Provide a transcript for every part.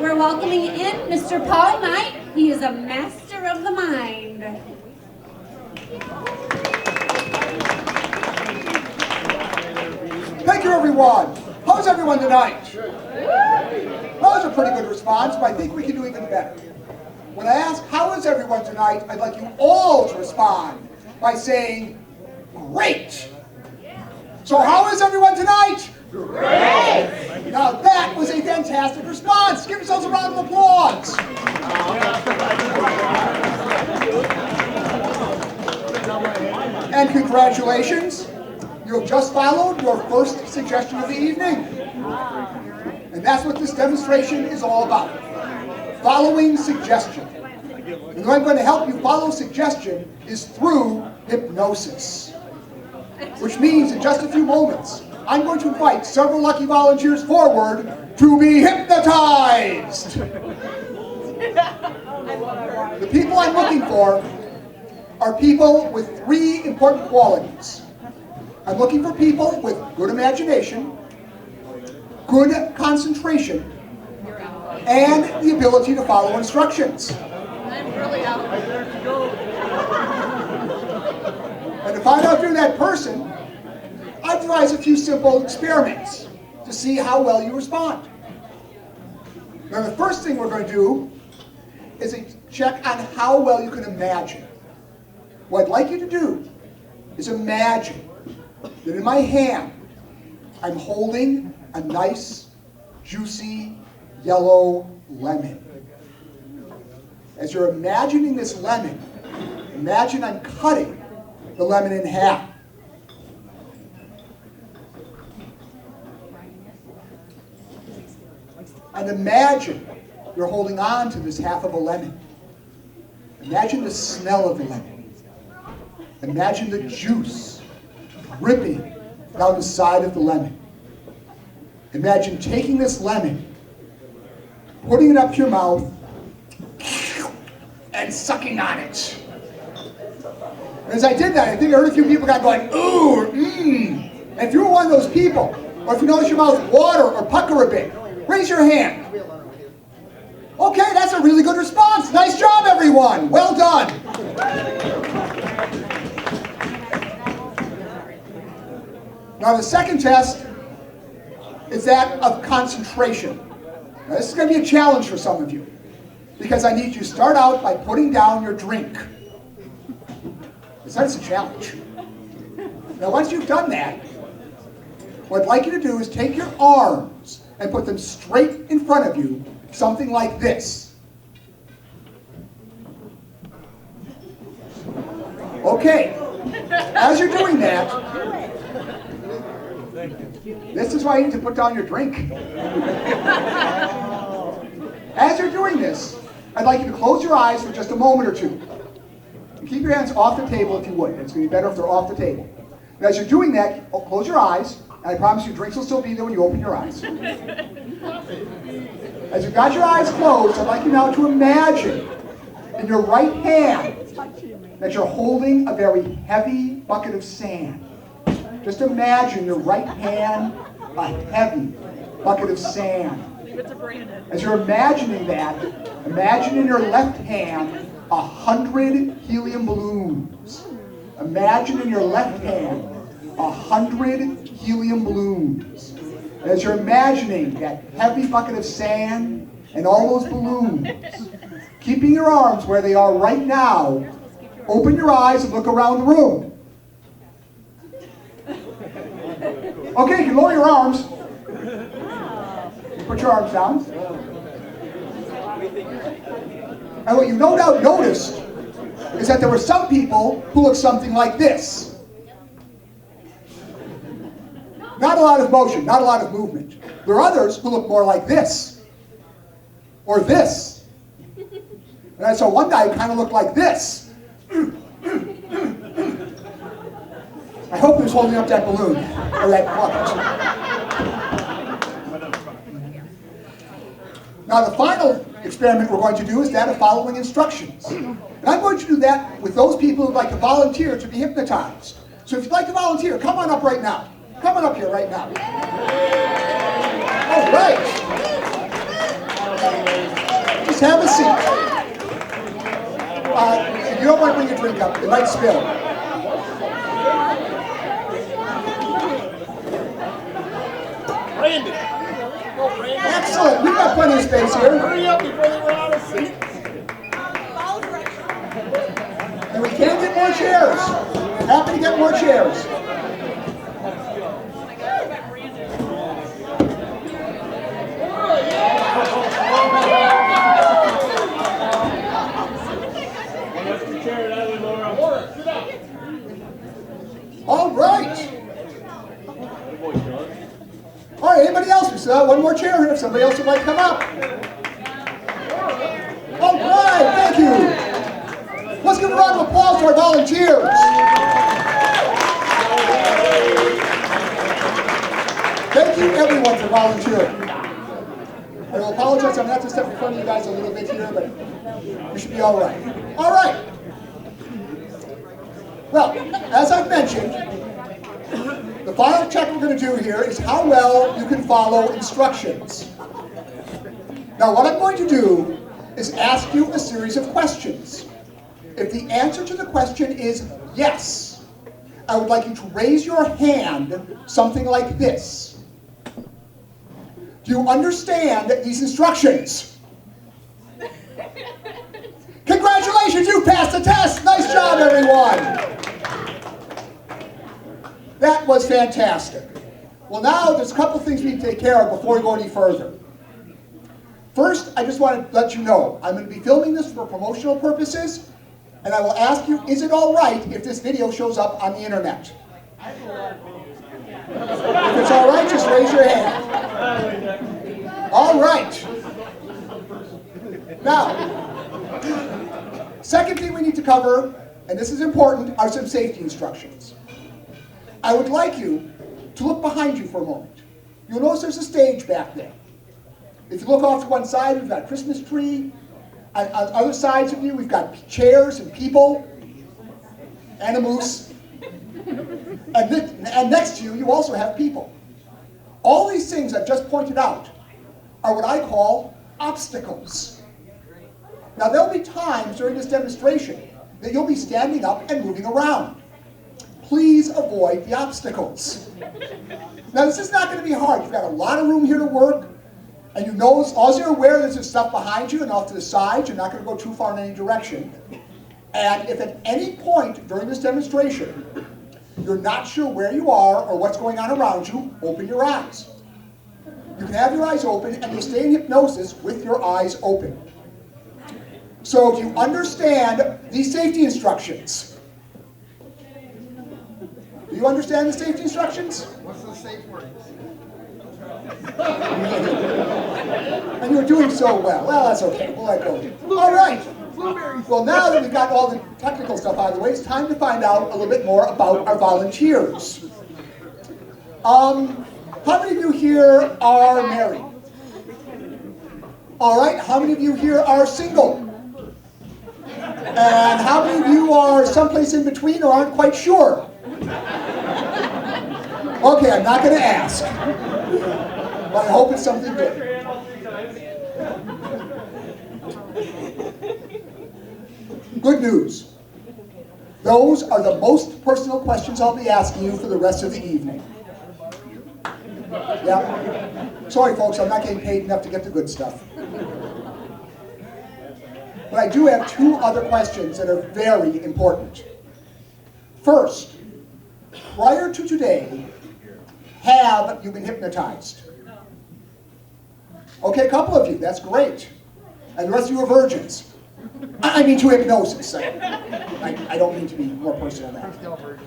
we're welcoming in Mr. Paul Knight. He is a master of the mind. Thank you, everyone. How's everyone tonight? That was a pretty good response, but I think we can do even better. When I ask, how is everyone tonight, I'd like you all to respond by saying, great. So how is everyone tonight? Great. Now that was a fantastic response. Give yourselves a round of applause. And congratulations. You have just followed your first suggestion of the evening. And that's what this demonstration is all about. Following suggestion. And the way I'm going to help you follow suggestion is through hypnosis. Which means in just a few moments, I'm going to invite several lucky volunteers forward to be hypnotized. The people I'm looking for are people with three important qualities. I'm looking for people with good imagination, good concentration, and the ability to follow instructions. I'm really out. And to find out if you're that person, I devise a few simple experiments to see how well you respond. Now the first thing we're going to do is a check on how well you can imagine. What I'd like you to do is imagine that in my hand, I'm holding a nice, juicy, yellow lemon. As you're imagining this lemon, imagine I'm cutting the lemon in half. And imagine you're holding on to this half of a lemon. Imagine the smell of the lemon. Imagine the juice dripping down the side of the lemon. Imagine taking this lemon, putting it up your mouth, and sucking on it. And as I did that, I think I heard a few people got going, ooh, mmm. And if you were one of those people, or if you notice your mouth water or pucker a bit, raise your hand. Okay, that's a really good response. Nice job, everyone. Well done. Now the second test is that of concentration. Now, this is going to be a challenge for some of you, because I need you to start out by putting down your drink. That's a challenge. Now once you've done that, what I'd like you to do is take your arms and put them straight in front of you, something like this. Okay, as you're doing that, this is why you need to put down your drink. As you're doing this, I'd like you to close your eyes for just a moment or two. And keep your hands off the table if you would. It's going to be better if they're off the table. And as you're doing that, close your eyes, and I promise you drinks will still be there when you open your eyes. As you've got your eyes closed, I'd like you now to imagine in your right hand that you're holding a very heavy bucket of sand. Just imagine your right hand, a heavy bucket of sand. As you're imagining that, imagine in your left hand 100 helium balloons. Imagine in your left hand 100 helium balloons. As you're imagining that heavy bucket of sand and all those balloons, keeping your arms where they are right now, open your eyes and look around the room. Okay, you can lower your arms. Put your arms down. And what you no doubt noticed is that there were some people who looked something like this. Not a lot of motion, not a lot of movement. There are others who look more like this. Or this. And I saw one guy who kind of looked like this. I hope he was holding up that balloon, or that bucket. Now the final experiment we're going to do is that of following instructions. And I'm going to do that with those people who would like to volunteer to be hypnotized. So if you'd like to volunteer, come on up right now. Come on up here right now. All right. Please have a seat. If you don't want to bring your drink up, it might spill. Randy. Excellent. We've got plenty of space here. Hurry up before they run out of seats. And we can get more chairs. Happy to get more chairs. All right. All right, anybody else? We still have one more chair here if somebody else would like to come up. All right, thank you. Let's give a round of applause to our volunteers. Thank you, everyone, for volunteering. I will apologize, I'm going to have to step in front of you guys a little bit here, but we should be all right. All right. Well, as I've mentioned, the final check we're going to do here is how well you can follow instructions. Now, what I'm going to do is ask you a series of questions. If the answer to the question is yes, I would like you to raise your hand something like this. Do you understand these instructions? Congratulations, you passed the test! Nice job, everyone! That was fantastic. Well, now there's a couple things we need to take care of before we go any further. First, I just want to let you know, I'm going to be filming this for promotional purposes, and I will ask you, is it all right if this video shows up on the internet? If it's all right, just raise your hand. All right. Now, second thing we need to cover, and this is important, are some safety instructions. I would like you to look behind you for a moment. You'll notice there's a stage back there. If you look off to one side, we've got a Christmas tree. On other sides of you, we've got chairs and people, and a moose. And next to you, you also have people. All these things I've just pointed out are what I call obstacles. Now, there'll be times during this demonstration that you'll be standing up and moving around. Please avoid the obstacles. Now, this is not going to be hard. You've got a lot of room here to work, and you know, as you're aware there's this stuff behind you and off to the side, you're not going to go too far in any direction. And if at any point during this demonstration you're not sure where you are or what's going on around you, open your eyes. You can have your eyes open, and you stay in hypnosis with your eyes open. So do you understand these safety instructions? Do you understand the safety instructions? What's the safe word? And you're doing so well. Well, that's okay. We'll let go. All right. Well, now that we've got all the technical stuff out of the way, it's time to find out a little bit more about our volunteers. How many of you here are married? All right. How many of you here are single? And how many of you are someplace in between or aren't quite sure? Okay, I'm not going to ask. But I hope it's something good. Good news. Those are the most personal questions I'll be asking you for the rest of the evening. Yeah. Sorry, folks, I'm not getting paid enough to get the good stuff. But I do have two other questions that are very important. First, prior to today, have you been hypnotized? Okay, a couple of you, that's great. And the rest of you are virgins. I mean to hypnosis. I don't mean to be more personal than that.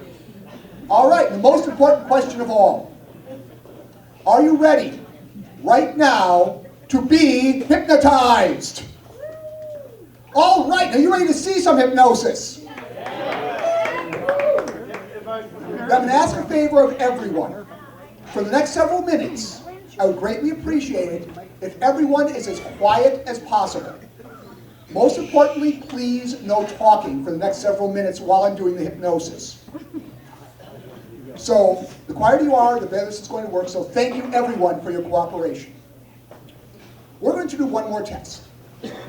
All right, the most important question of all. Are you ready right now to be hypnotized? All right, are you ready to see some hypnosis? I'm going to ask a favor of everyone. For the next several minutes, I would greatly appreciate it if everyone is as quiet as possible. Most importantly, please no talking for the next several minutes while I'm doing the hypnosis. So, the quieter you are, the better this is going to work, so thank you everyone for your cooperation. We're going to do one more test.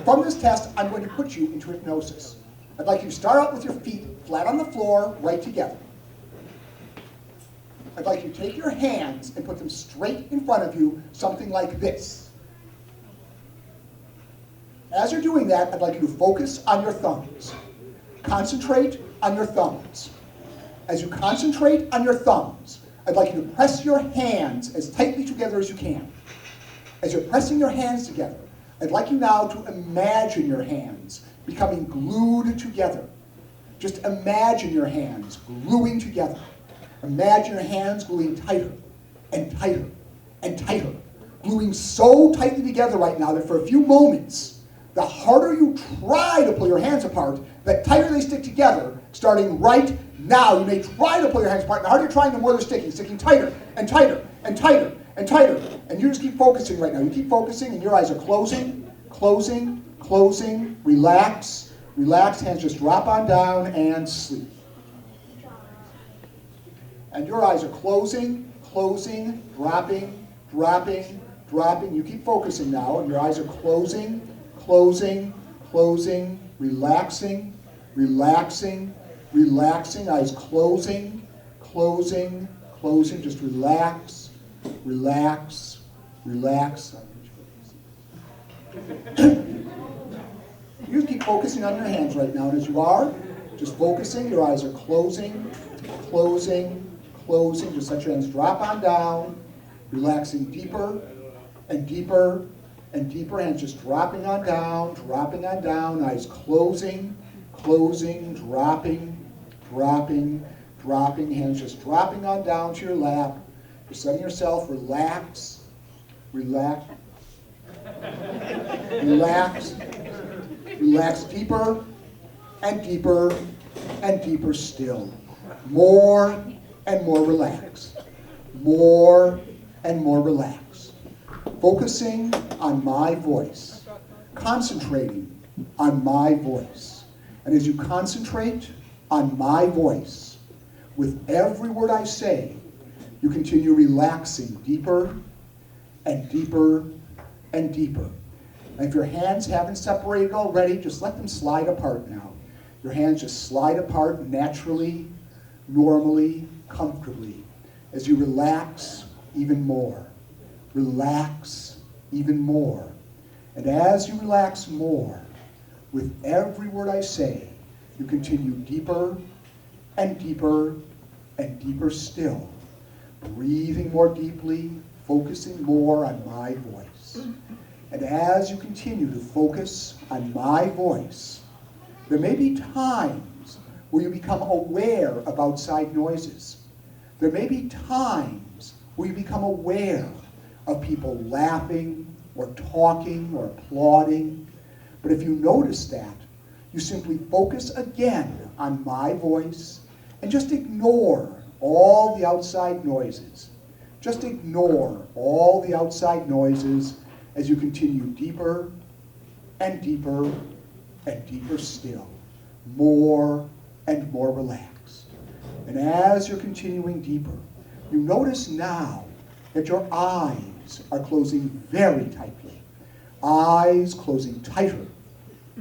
From this test, I'm going to put you into hypnosis. I'd like you to start out with your feet flat on the floor, right together. I'd like you to take your hands and put them straight in front of you, something like this. As you're doing that, I'd like you to focus on your thumbs. Concentrate on your thumbs. As you concentrate on your thumbs, I'd like you to press your hands as tightly together as you can. As you're pressing your hands together, I'd like you now to imagine your hands becoming glued together. Just imagine your hands gluing together. Imagine your hands gluing tighter and tighter and tighter, gluing so tightly together right now that for a few moments, the harder you try to pull your hands apart, the tighter they stick together, starting right now. You may try to pull your hands apart, and the harder you're trying, the more they're sticking tighter and tighter and tighter and tighter. And you just keep focusing right now. You keep focusing, and your eyes are closing, closing, closing. Relax, relax. Hands just drop on down and sleep. And your eyes are closing, closing, dropping, dropping, dropping. You keep focusing now, and your eyes are closing, closing, closing, relaxing, relaxing, relaxing. Eyes closing, closing, closing. Just relax, relax, relax. You keep focusing on your hands right now, and as you are, just focusing, your eyes are closing, closing, closing. Just let your hands drop on down, relaxing deeper and deeper and deeper. Hands just dropping on down, eyes closing, closing, dropping, dropping, dropping. Hands just dropping on down to your lap. Just letting yourself relax, relax, relax, relax deeper and deeper and deeper still. More and more relaxed. More and more relaxed. Focusing on my voice. Concentrating on my voice. And as you concentrate on my voice, with every word I say, you continue relaxing deeper and deeper and deeper. And if your hands haven't separated already, just let them slide apart now. Your hands just slide apart naturally, normally, comfortably, as you relax even more. Relax even more. And as you relax more, with every word I say, you continue deeper and deeper and deeper still, breathing more deeply, focusing more on my voice. And as you continue to focus on my voice, there may be times where you become aware of outside noises. There may be times where you become aware of people laughing or talking or applauding. But if you notice that, you simply focus again on my voice and just ignore all the outside noises. Just ignore all the outside noises as you continue deeper and deeper and deeper still, more and more relaxed. And as you're continuing deeper, you notice now that your eyes are closing very tightly. Eyes closing tighter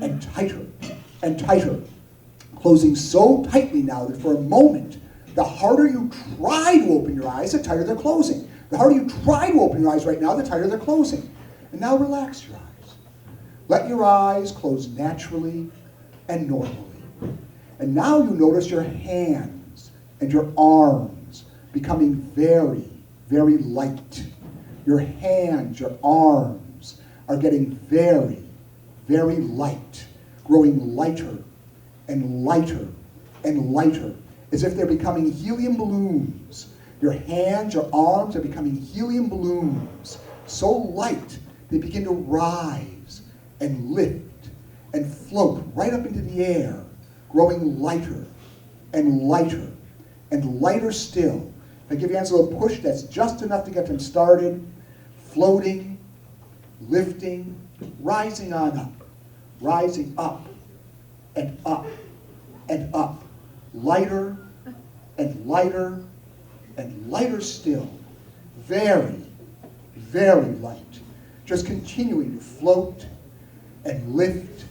and tighter and tighter. Closing so tightly now that for a moment, the harder you try to open your eyes, the tighter they're closing. The harder you try to open your eyes right now, the tighter they're closing. And now relax your eyes. Let your eyes close naturally and normally. And now you notice your hands and your arms becoming very, very light. Your hands, your arms are getting very, very light, growing lighter and lighter and lighter, as if they're becoming helium balloons. Your hands, your arms are becoming helium balloons, so light they begin to rise and lift and float right up into the air, growing lighter and lighter and lighter still. If I give your hands a little push, that's just enough to get them started, floating, lifting, rising on up, rising up and up and up, lighter and lighter and lighter still, very, very light. Just continuing to float and lift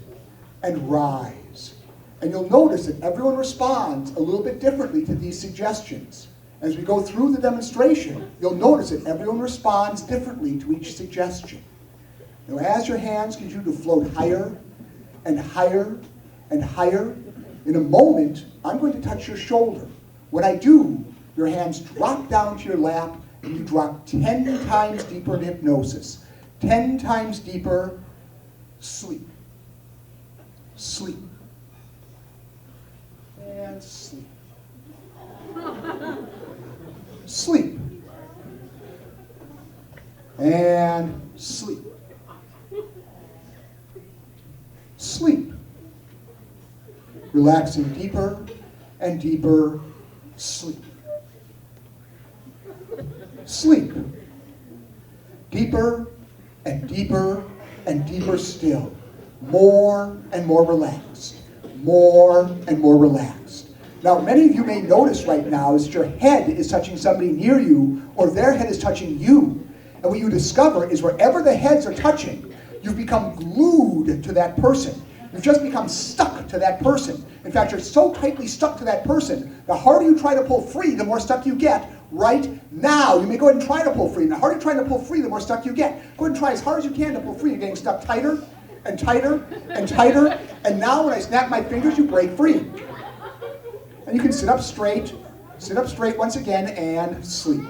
and rise. And you'll notice that everyone responds a little bit differently to these suggestions. As we go through the demonstration, you'll notice that everyone responds differently to each suggestion. Now, as your hands continue to float higher and higher and higher, in a moment, I'm going to touch your shoulder. When I do, your hands drop down to your lap, and you drop 10 times deeper in hypnosis. 10 times deeper, sleep. Sleep. And sleep. Sleep. And sleep. Sleep. Relaxing deeper and deeper, sleep. Sleep. Deeper and deeper and deeper still. More and more relaxed. More and more relaxed. Now, many of you may notice right now is that your head is touching somebody near you, or their head is touching you. And what you discover is wherever the heads are touching, you've become glued to that person. You've just become stuck to that person. In fact, you're so tightly stuck to that person, the harder you try to pull free, the more stuck you get right now. You may go ahead and try to pull free. And the harder you try to pull free, the more stuck you get. Go ahead and try as hard as you can to pull free. You're getting stuck tighter and tighter and tighter. And now when I snap my fingers, you break free. And you can sit up straight once again, and sleep.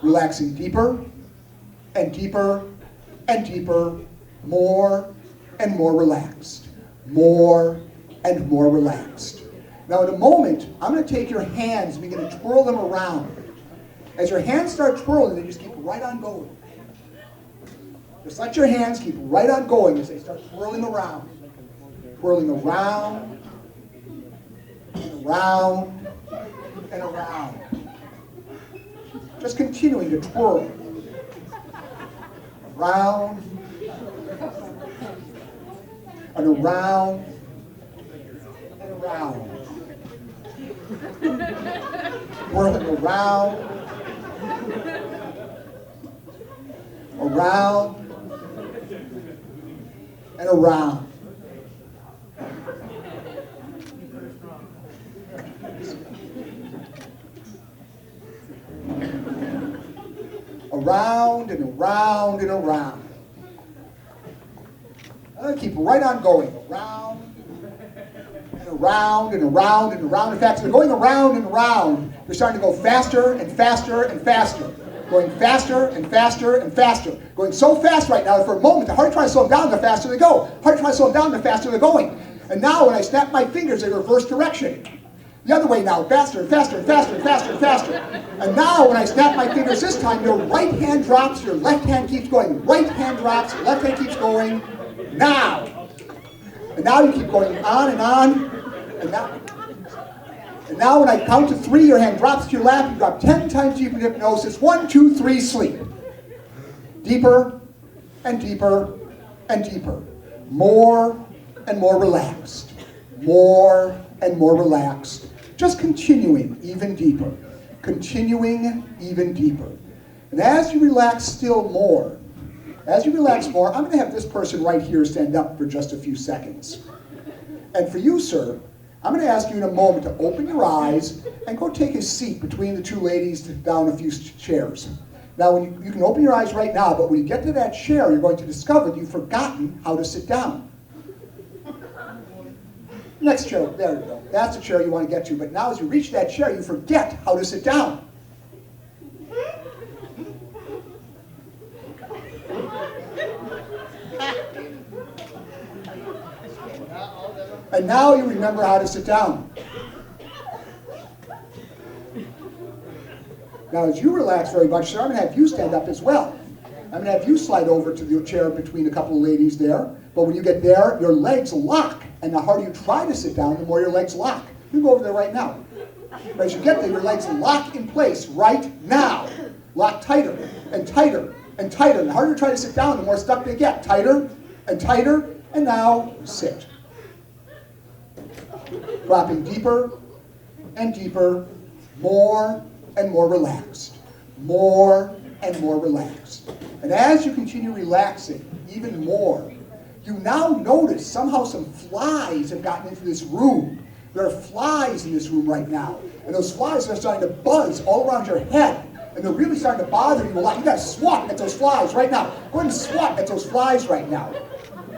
Relaxing deeper and deeper and deeper, more and more relaxed. More and more relaxed. Now in a moment, I'm going to take your hands and begin to twirl them around. As your hands start twirling, they just keep right on going. Just let your hands keep right on going as they start twirling around. Twirling around, and around, and around. Just continuing to twirl. Around, and around, and around. Whirling around, around, and around. Around and around and around. Keep right on going. Around and around and around and around. In fact, they're going around and around. They're starting to go faster and faster and faster. Going faster and faster and faster. Going so fast right now that for a moment, the harder you try to slow them down, the faster they go. The harder you try to slow them down, the faster they're going. And now when I snap my fingers, they reverse direction. The other way now, faster and faster and faster and faster and faster. And now when I snap my fingers this time, your right hand drops, your left hand keeps going. Right hand drops, left hand keeps going. Now. And now you keep going on and on. And now when I count to 3, your hand drops to your lap. You drop 10 times deeper in hypnosis. 1, 2, 3, sleep. Deeper and deeper and deeper. More and more relaxed. More and more relaxed. Just continuing even deeper. Continuing even deeper. And as you relax still more, I'm going to have this person right here stand up for just a few seconds. And for you, sir, I'm going to ask you in a moment to open your eyes and go take a seat between the two ladies down a few chairs. Now, you can open your eyes right now, but when you get to that chair, you're going to discover that you've forgotten how to sit down. Next chair, there you go. That's the chair you want to get to. But now as you reach that chair, you forget how to sit down. And now you remember how to sit down. Now as you relax very much, sir, I'm going to have you stand up as well. I'm going to have you slide over to the chair between a couple of ladies there. But when you get there, your legs lock. And the harder you try to sit down, the more your legs lock. You go over there right now. But as you get there, your legs lock in place right now. Lock tighter and tighter and tighter. And the harder you try to sit down, the more stuck they get. Tighter and tighter. And now sit. Dropping deeper and deeper. More and more relaxed. More and more relaxed. And as you continue relaxing even more, you now notice somehow some flies have gotten into this room. There are flies in this room right now. And those flies are starting to buzz all around your head. And they're really starting to bother you a lot. You gotta swat at those flies right now. Go ahead and swat at those flies right now.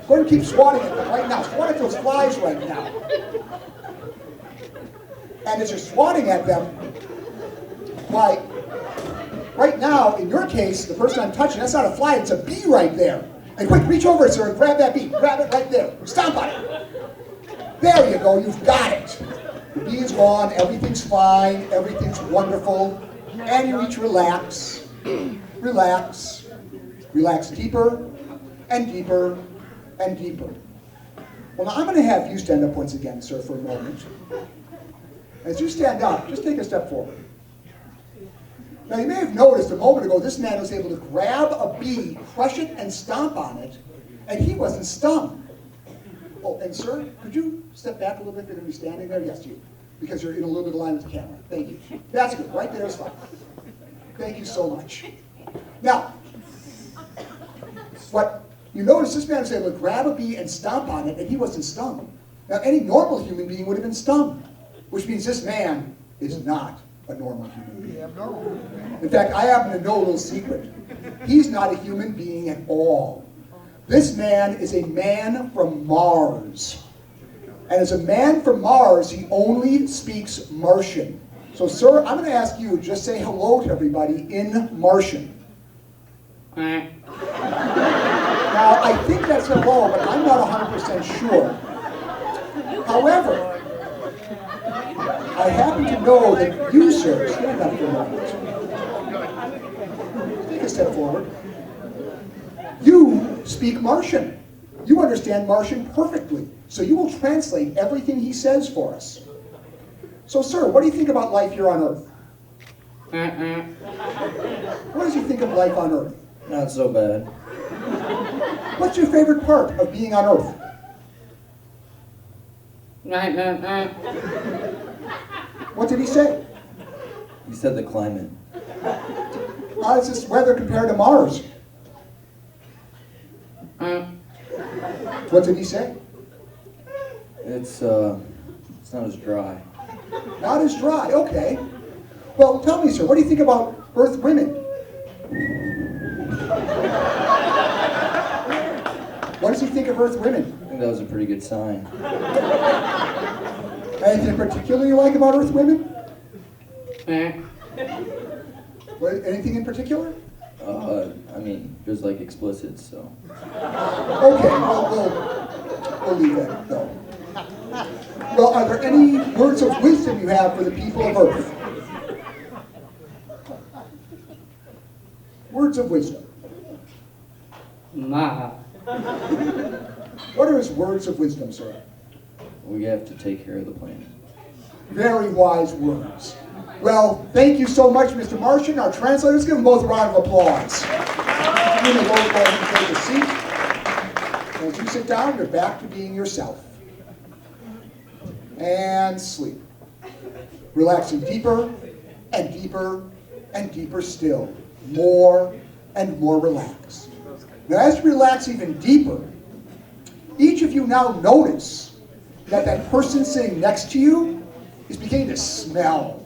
Go ahead and keep swatting at them right now. Swat at those flies right now. And as you're swatting at them, why, right now, in your case, the person I'm touching, that's not a fly, it's a bee right there. And quick, reach over, sir, and grab that bee. Grab it right there. Stomp on it. There you go, you've got it. The bee is gone, everything's fine, everything's wonderful. And you each relax, relax, relax deeper and deeper and deeper. Well, now I'm going to have you stand up once again, sir, for a moment. As you stand up, just take a step forward. Now, you may have noticed a moment ago, this man was able to grab a bee, crush it, and stomp on it, and he wasn't stung. Oh, and sir, could you step back a little bit? You're going to be standing there? Yes, you. Because you're in a little bit of line with the camera. Thank you. That's good. Right there is fine. Thank you so much. Now, what you notice, this man was able to grab a bee and stomp on it, and he wasn't stung. Now, any normal human being would have been stung, which means this man is not a normal human being. In fact, I happen to know a little secret. He's not a human being at all. This man is a man from Mars. And as a man from Mars, he only speaks Martian. So, sir, I'm going to ask you to just say hello to everybody in Martian. Now, I think that's hello, but I'm not 100% sure. However, I happen to know that you, sir, stand up for a moment. Take a step forward. You speak Martian. You understand Martian perfectly. So you will translate everything he says for us. So, sir, what do you think about life here on Earth? What does he think of life on Earth? Not so bad. What's your favorite part of being on Earth? What did he say? He said the climate. How is this weather compared to Mars? What did he say? It's not as dry. Not as dry, okay. Well, tell me, sir, what do you think about Earth women? What does he think of Earth women? I think that was a pretty good sign. Anything in particular you like about Earth women? Anything in particular? I mean, there's like explicit, so. Okay, we'll leave that, though. Well, are there any words of wisdom you have for the people of Earth? Words of wisdom. Ma. What are his words of wisdom, sir? We have to take care of the planet. Very wise words. Well, thank you so much, Mr. Martian, our translator. Let's give them both a round of applause. You may both go ahead and take a seat. As you sit down, you're back to being yourself. And sleep. Relaxing deeper and deeper and deeper still. More and more relaxed. Now, as you relax even deeper, each of you now notice that that person sitting next to you is beginning to smell.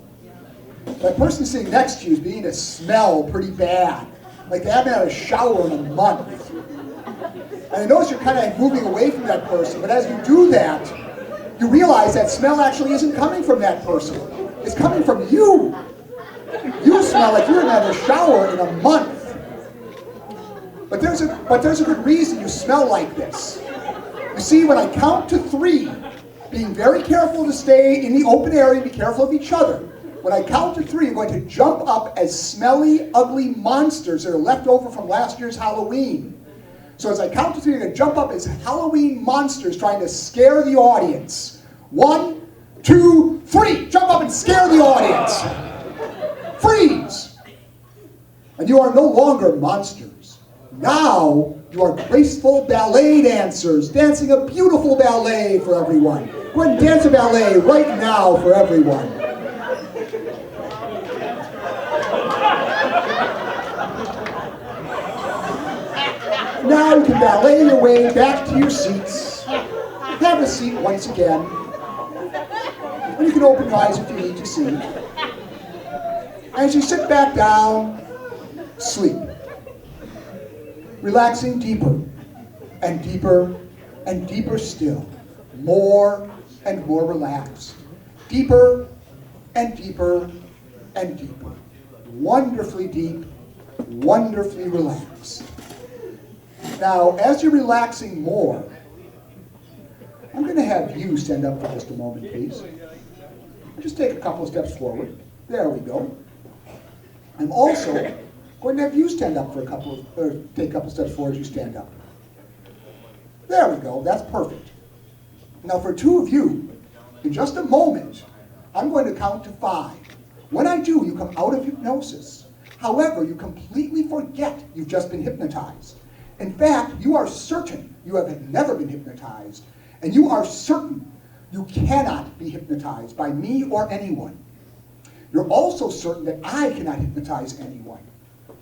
That person sitting next to you is beginning to smell pretty bad. Like they haven't had a shower in a month. And I notice you're kind of moving away from that person, but as you do that, you realize that smell actually isn't coming from that person. It's coming from you. You smell like you haven't had a shower in a month. But there's a good reason you smell like this. You see, when I count to 3, being very careful to stay in the open area, be careful of each other. When I count to 3, you're going to jump up as smelly, ugly monsters that are left over from last year's Halloween. So as I count to 3, you're going to jump up as Halloween monsters trying to scare the audience. 1, 2, 3. Jump up and scare the audience. Freeze. And you are no longer monsters. Now you are graceful ballet dancers, dancing a beautiful ballet for everyone. Go ahead and dance a ballet right now for everyone. Now you can ballet your way back to your seats. Have a seat once again. And you can open your eyes if you need to see. As you sit back down, sleep. Relaxing deeper and deeper and deeper still. More and more relaxed. Deeper and deeper and deeper. Wonderfully deep, wonderfully relaxed. Now, as you're relaxing more, I'm going to have you stand up for just a moment, please. Just take a couple of steps forward. There we go. I'm also going to have you stand up for take a couple of steps forward as you stand up. There we go. That's perfect. Now, for two of you, in just a moment, I'm going to count to 5. When I do, you come out of hypnosis. However, you completely forget you've just been hypnotized. In fact, you are certain you have never been hypnotized, and you are certain you cannot be hypnotized by me or anyone. You're also certain that I cannot hypnotize anyone.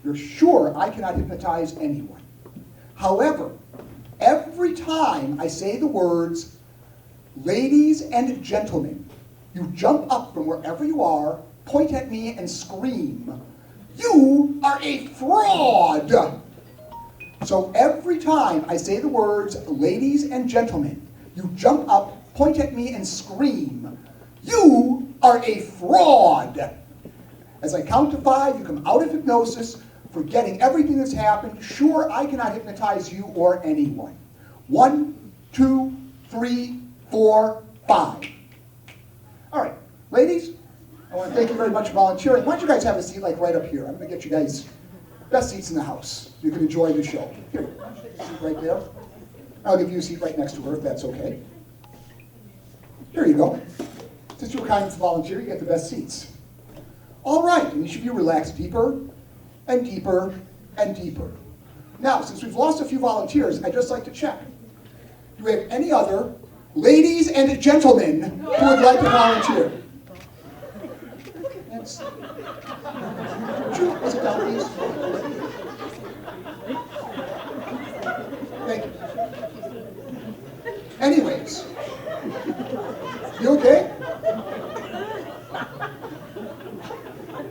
You're sure I cannot hypnotize anyone. However, every time I say the words, ladies and gentlemen, you jump up from wherever you are, point at me, and scream, "You are a fraud!" So every time I say the words, ladies and gentlemen, you jump up, point at me, and scream, "You are a fraud!" As I count to 5, you come out of hypnosis, forgetting everything that's happened. Sure, I cannot hypnotize you or anyone. 1, 2, 3, 4, 5. All right, ladies, I want to thank you very much for volunteering. Why don't you guys have a seat like right up here? I'm going to get you guys best seats in the house. You can enjoy the show. Here, seat right there. I'll give you a seat right next to her if that's okay. Here you go. Since you were kind to volunteer, you get the best seats. All right, and each of you relax deeper and deeper and deeper. Now, since we've lost a few volunteers, I'd just like to check. Do we have any other ladies and gentlemen who would like to volunteer? Yes. Would you sit down, please? Thank you. Anyways, you okay?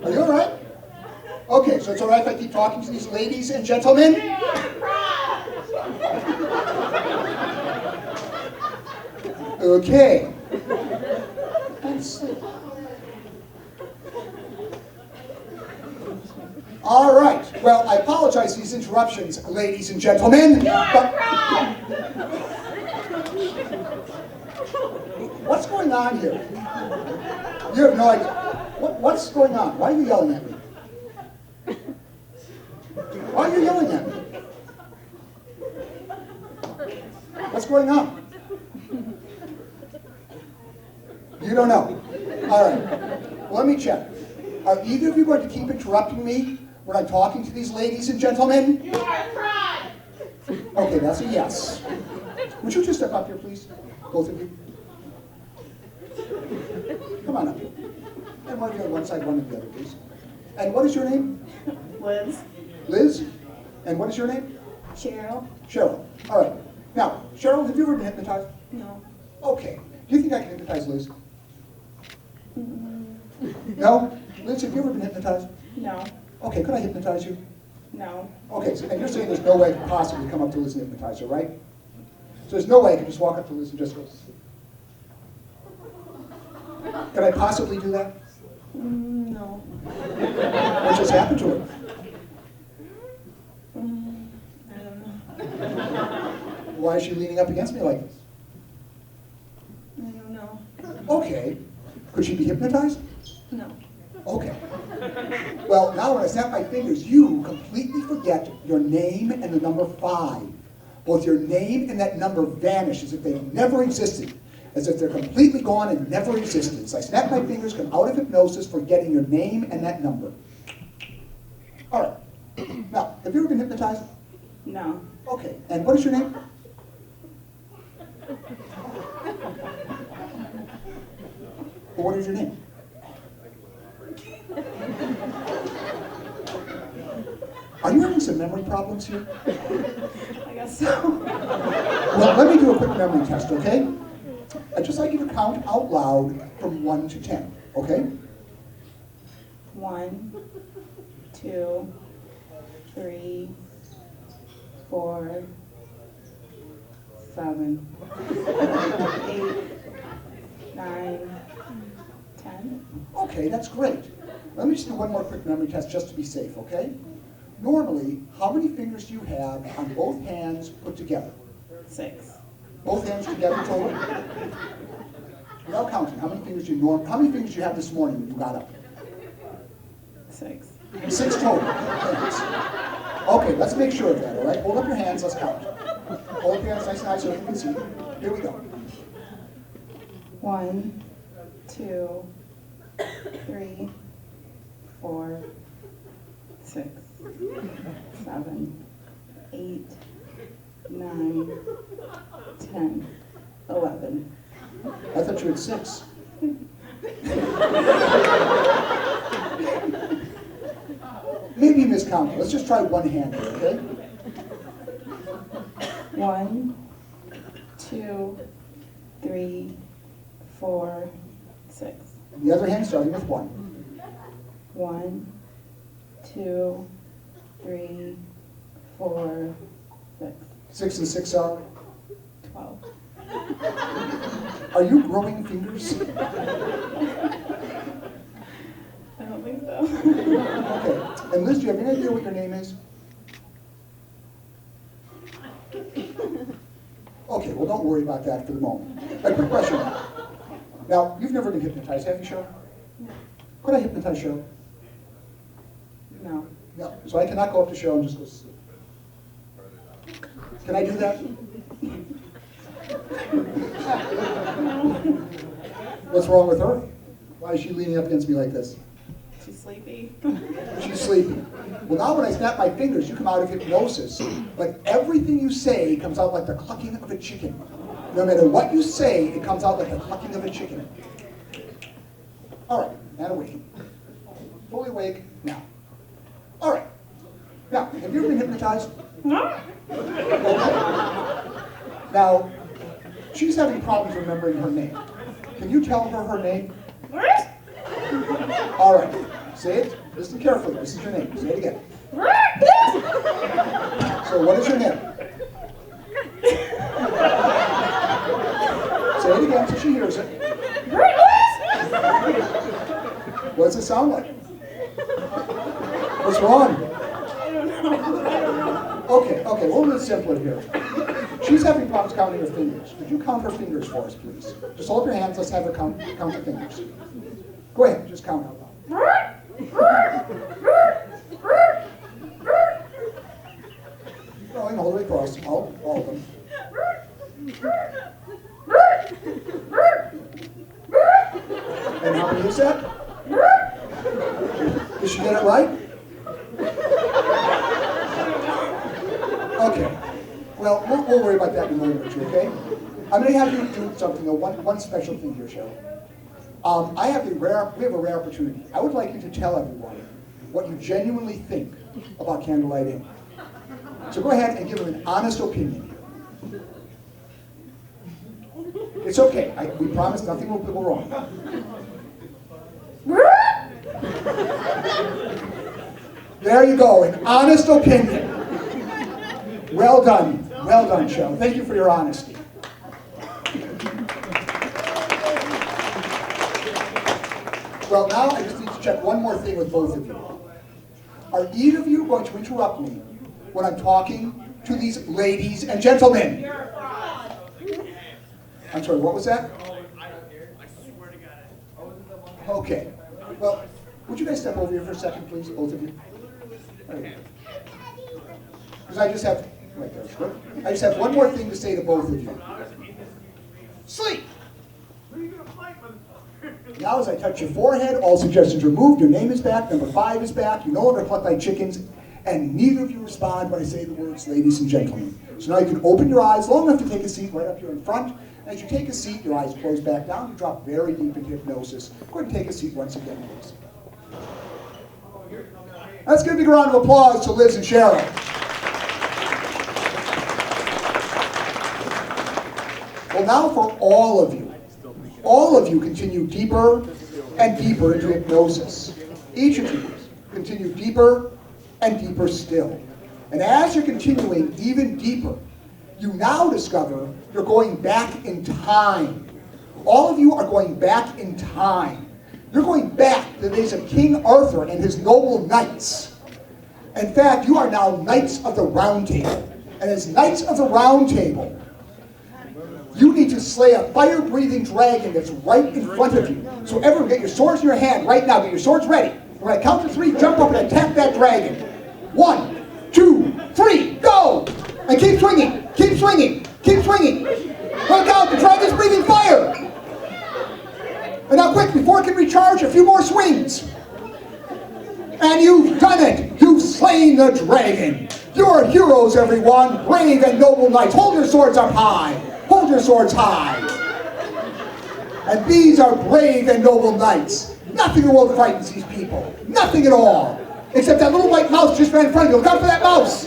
Are you all right? Okay, so it's all right if I keep talking to these ladies and gentlemen? Okay. All right. Well, I apologize for these interruptions, ladies and gentlemen. But what's going on here? You have no idea. What's going on? Why are you yelling at me? Why are you yelling at me? What's going on? You don't know. All right. Well, let me check. Are either of you going to keep interrupting me when I'm talking to these ladies and gentlemen? You are a fraud! Okay, that's a yes. Would you just step up here, please? Both of you. Come on up here. And one of you on one side, one on the other, please. And what is your name? Liz. Liz? And what is your name? Cheryl. Cheryl. All right. Now, Cheryl, have you ever been hypnotized? No. Okay. Do you think I can hypnotize Liz? No? Liz, have you ever been hypnotized? No. Okay, could I hypnotize you? No. Okay, so, and you're saying there's no way I could possibly come up to Liz and hypnotize her, right? So there's no way I can just walk up to Liz and just go, could I possibly do that? No. What just happened to her? I don't know. Why is she leaning up against me like this? I don't know. Okay. Could she be hypnotized? No. Okay. Well, now when I snap my fingers, you completely forget your name and the number 5. Both your name and that number vanish as if they never existed, as if they're completely gone and never existed. So I snap my fingers, come out of hypnosis, forgetting your name and that number. All right. Now, have you ever been hypnotized? No. Okay. And what is your name? Well, what is your name? Are you having some memory problems here? I guess so. Well, let me do a quick memory test, okay? I'd just like you to count out loud from 1 to 10, okay? 1, 2, 3, 4, 7, 8, 9, 10. Okay, that's great. Let me just do one more quick memory test just to be safe, okay? Normally, how many fingers do you have on both hands put together? 6. Both hands together total? Without counting, how many fingers do you have this morning when you got up? 6. 6 total. Thanks. Okay, let's make sure of that, all right? Hold up your hands, let's count. Hold up your hands nice and high so you can see. Here we go. 1, 2, 3, 4, 6, 7, 8, 9, 10, 11. I thought you had 6. Maybe you miscounted. Let's just try one hand here, okay? 1, 2, 3, 4, 6. And the other hand starting with 1. 1, 2, 3, 4, 6. 6 and 6 are? 12. Are you growing fingers? I don't think so. Okay. And Liz, do you have any idea what your name is? Okay, well don't worry about that for the moment. A quick question. Now, you've never been hypnotized, have you, Cheryl? Could I hypnotize Cheryl? No. No. So I cannot go up to Cheryl and just go sleep. Can I do that? What's wrong with her? Why is she leaning up against me like this? She's sleepy. She's sleeping. Well, now when I snap my fingers, you come out of hypnosis. Like everything you say comes out like the clucking of a chicken. No matter what you say, it comes out like the clucking of a chicken. All right, and awake. Fully awake now. All right. Now, have you ever been hypnotized? No. Okay. Now, she's having problems remembering her name. Can you tell her name? All right. Say it. Listen carefully. This is your name. Say it again. So what is your name? Say it again so she hears it. What does it sound like? What's wrong? I don't know. Okay, we're a little simpler here. She's having problems counting her fingers. Could you count her fingers for us, please? Just hold your hands. Let's have her count her fingers. Go ahead. Just count out loud. Keep going all the way across. All of them. And how many is that? Did she get it right? Okay. Well, we'll worry about that in a moment or two, okay? I'm going to have you do something, one special thing here, Cheryl. We have a rare opportunity. I would like you to tell everyone what you genuinely think about Candlelight Inn. So go ahead and give them an honest opinion here. It's okay. We promise nothing will go wrong. There you go, an honest opinion. Well done, Cheryl. Thank you for your honesty. Well, now I just need to check one more thing with both of you. Are either of you going to interrupt me when I'm talking to these ladies and gentlemen? I'm sorry, what was that? Okay. Well, would you guys step over here for a second, please, both of you? Because I just have, right there, good. I just have one more thing to say to both of you. Sleep! Now as I touch your forehead, all suggestions removed, your name is back, number 5 is back, you no longer cluck like chickens, and neither of you respond when I say the words, ladies and gentlemen. So now you can open your eyes long enough to take a seat right up here in front. As you take a seat, your eyes close back down, you drop very deep into hypnosis. Go ahead and take a seat once again, please. Let's give a big round of applause to Liz and Cheryl. Well, now for all of you continue deeper and deeper into hypnosis. Each of you continue deeper and deeper still. And as you're continuing even deeper, you now discover you're going back in time. All of you are going back in time. You're going back to the days of King Arthur and his noble knights. In fact, you are now Knights of the Round Table. And as Knights of the Round Table, you need to slay a fire-breathing dragon that's right in front of you. So everyone get your swords in your hand right now. Get your swords ready. When I count to 3, jump up and attack that dragon. 1, 2, 3, go! And keep swinging, keep swinging, keep swinging. Look out, the dragon's breathing fire! And now quick, before it can recharge, a few more swings. And you've done it! You've slain the dragon! You're heroes, everyone! Brave and noble knights! Hold your swords up high! Hold your swords high! And these are brave and noble knights. Nothing in the world frightens these people. Nothing at all. Except that little white mouse just ran in front of you. Look out for that mouse!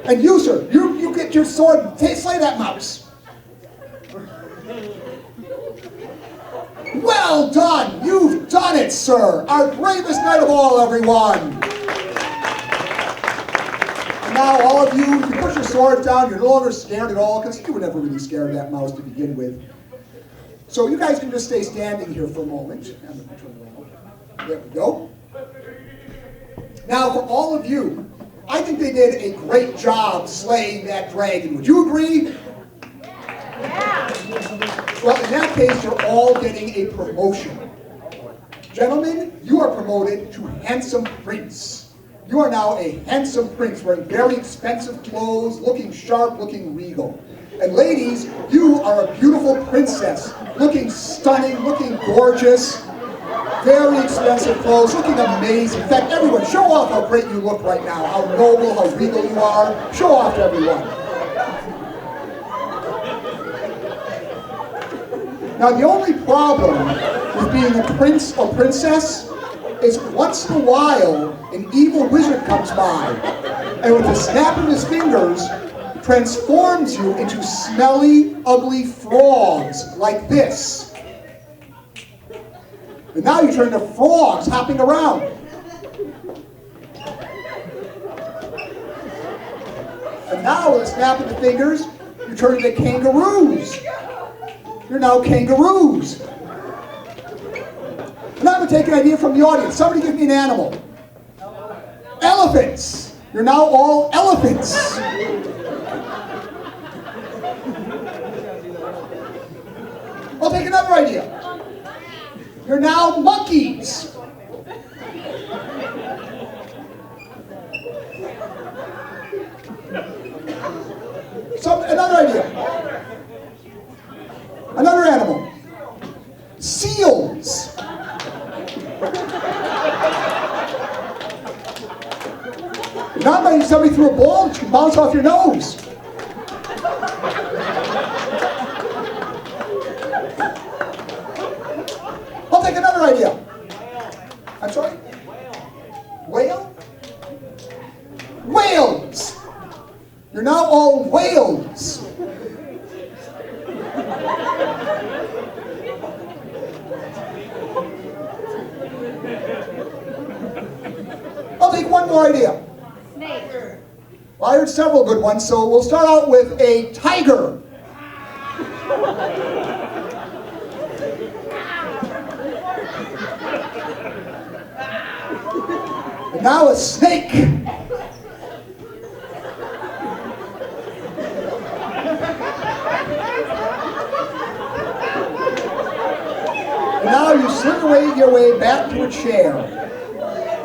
And you, sir, you get your sword, slay that mouse. Well done! You've done it, sir! Our bravest knight of all, everyone! And now all of you push your swords down, you're no longer scared at all, because you were never really scared of that mouse to begin with. So you guys can just stay standing here for a moment. There we go. Now for all of you, I think they did a great job slaying that dragon. Would you agree? Yeah. Well, in that case, you're all getting a promotion. Gentlemen, you are promoted to Handsome Prince. You are now a handsome prince wearing very expensive clothes, looking sharp, looking regal. And ladies, you are a beautiful princess, looking stunning, looking gorgeous. Very expensive clothes, looking amazing. In fact, everyone, show off how great you look right now, how noble, how regal you are. Show off to everyone. Now, the only problem with being a prince or princess is once in a while, an evil wizard comes by, and with a snap of his fingers, transforms you into smelly, ugly frogs like this. And now you turn into frogs hopping around. And now with a snap of the fingers, you turn into kangaroos. You're now kangaroos. And I'm going to take an idea from the audience. Somebody give me an animal. Elephants. You're now all elephants. I'll take another idea. You're now monkeys. Another idea. Another animal. Seals. Now maybe somebody threw a ball that you can bounce off your nose. I'll take another idea. I'm sorry? Whale? Whales! You're now all whales. I'll take one more idea. Snake. Well, I heard several good ones, so we'll start out with a tiger. And now a snake. And now you slip away your way back to a chair.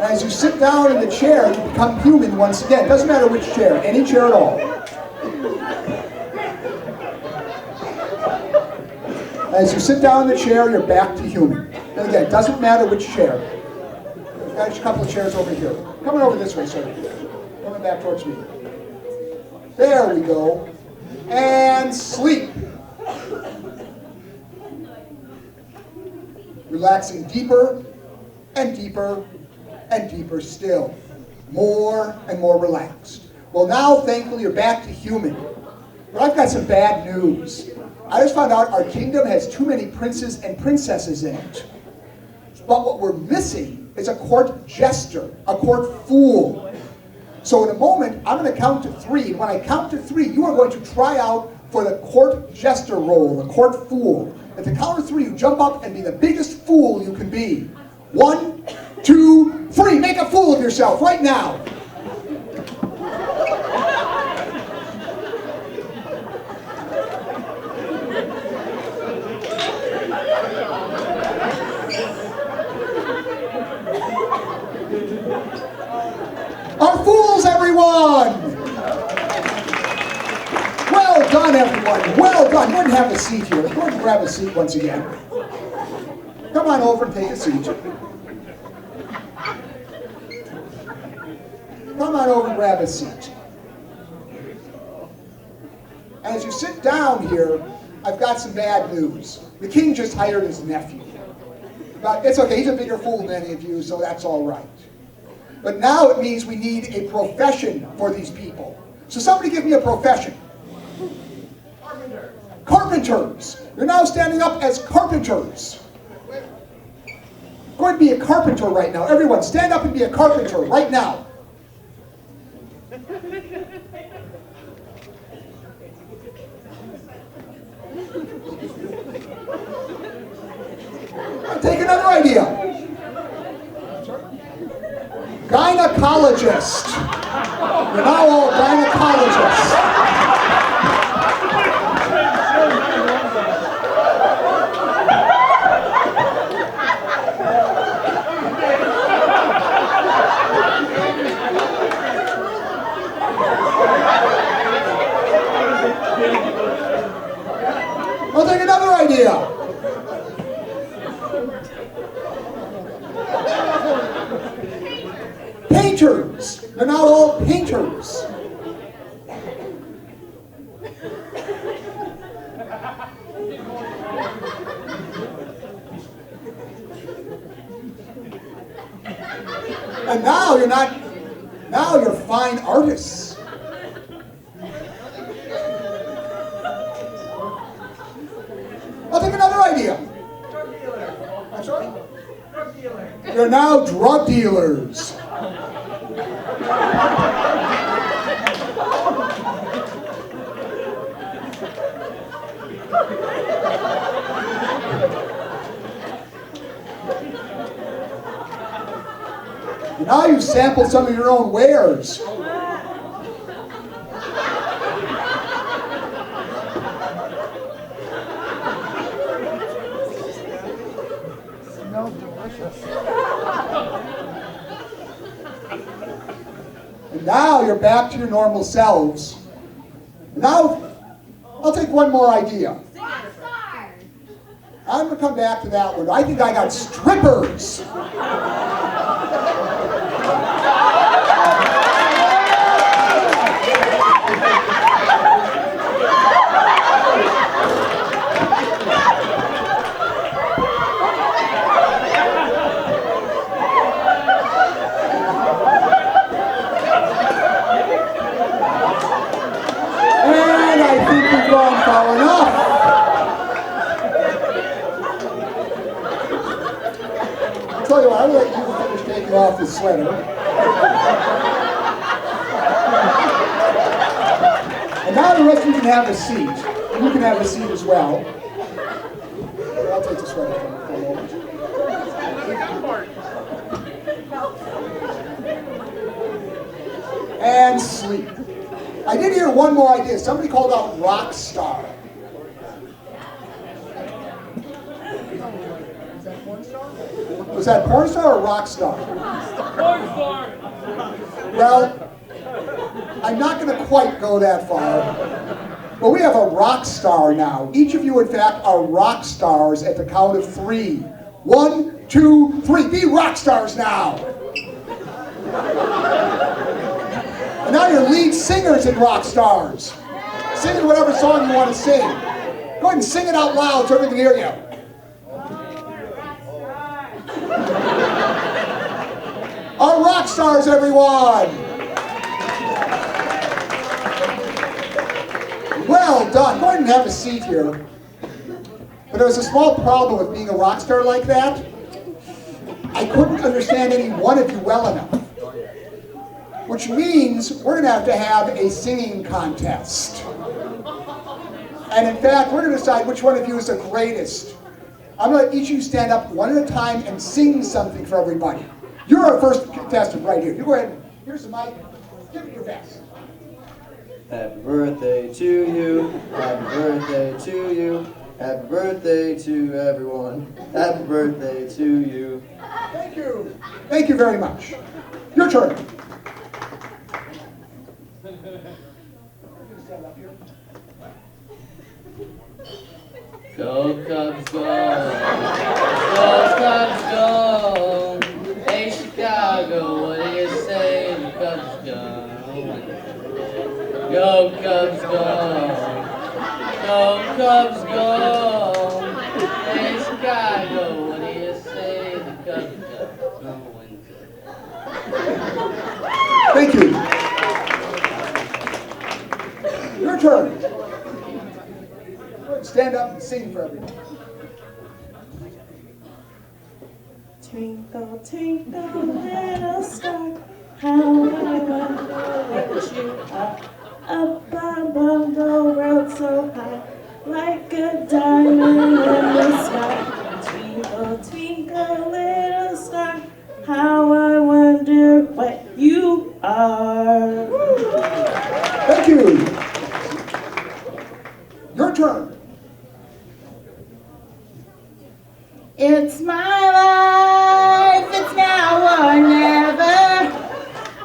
As you sit down in the chair, you become human once again. It doesn't matter which chair, any chair at all. As you sit down in the chair, you're back to human. And again, it doesn't matter which chair. We've got a couple of chairs over here. Coming over this way, sir. Coming back towards me. There we go. And sleep. Relaxing deeper and deeper and deeper still. More and more relaxed. Well, now, thankfully, you're back to human. But I've got some bad news. I just found out our kingdom has too many princes and princesses in it. But what we're missing is a court jester, a court fool. So in a moment, I'm going to count to 3. And when I count to 3, you are going to try out for the court jester role, the court fool. At the count of 3, you jump up and be the biggest fool you can be. 1, 2, 3. Make a fool of yourself right now. Are fools, everyone! Well done, everyone. Well done. Go ahead and have a seat here. Go ahead and grab a seat once again. Come on over and take a seat. Come on over and grab a seat. As you sit down here, I've got some bad news. The king just hired his nephew. But it's okay, he's a bigger fool than any of you, so that's all right. But now it means we need a profession for these people. So somebody give me a profession. Carpenters. You're now standing up as carpenters. Go ahead and be a carpenter right now. Everyone, stand up and be a carpenter right now. Take another idea. Gynecologist. You're now all gynecologists. I'll take another idea. Painters. They're now all painters. And now you're not, now you're fine artists. I'll take another idea. Drug dealer. I'm sorry? Drug dealer. You're now drug dealers. Now you've sampled some of your own wares. Smells delicious. And now you're back to your normal selves. Now, I'll take one more idea. I'm going to come back to that one. I think I got strippers. And I think we've gone far enough. I'll tell you what, I'll let you finish taking off the sweater. And now the rest of you can have a seat. You can have a seat as well. I'll take the sweater for a moment. And sleep. I did hear one more idea. Somebody called out rock star. Was that porn star or rock star? Porn star. Well, I'm not going to quite go that far. But we have a rock star now. Each of you, in fact, are rock stars at the count of 3. 1, 2, 3. Be rock stars now. And now you're lead singers in rock stars. Sing whatever song you want to sing. Go ahead and sing it out loud so everyone can hear you. Our rock stars, everyone! Well done. Go ahead and have a seat here. But there was a small problem with being a rock star like that. I couldn't understand any one of you well enough. Which means we're going to have a singing contest. And in fact, we're going to decide which one of you is the greatest. I'm going to let each of you stand up one at a time and sing something for everybody. You're our first contestant right here. You go ahead. Here's the mic. Give it your best. Happy birthday to you. Happy birthday to you. Happy birthday to everyone. Happy birthday to you. Thank you. Thank you very much. Your turn. Go Cubs go! Go Cubs go! Hey Chicago, what do you say? The Cubs go! Go Cubs go! Go Cubs go! Hey Chicago, what do you say? The Cubs go! Thank you. Your turn. Stand up and sing for everyone. Twinkle, twinkle, little star, how I wonder what you are. Up above the world so high, like a diamond in the sky. Twinkle, twinkle, little star, how I wonder what you are. Thank you. Your turn. It's my life, it's now or never.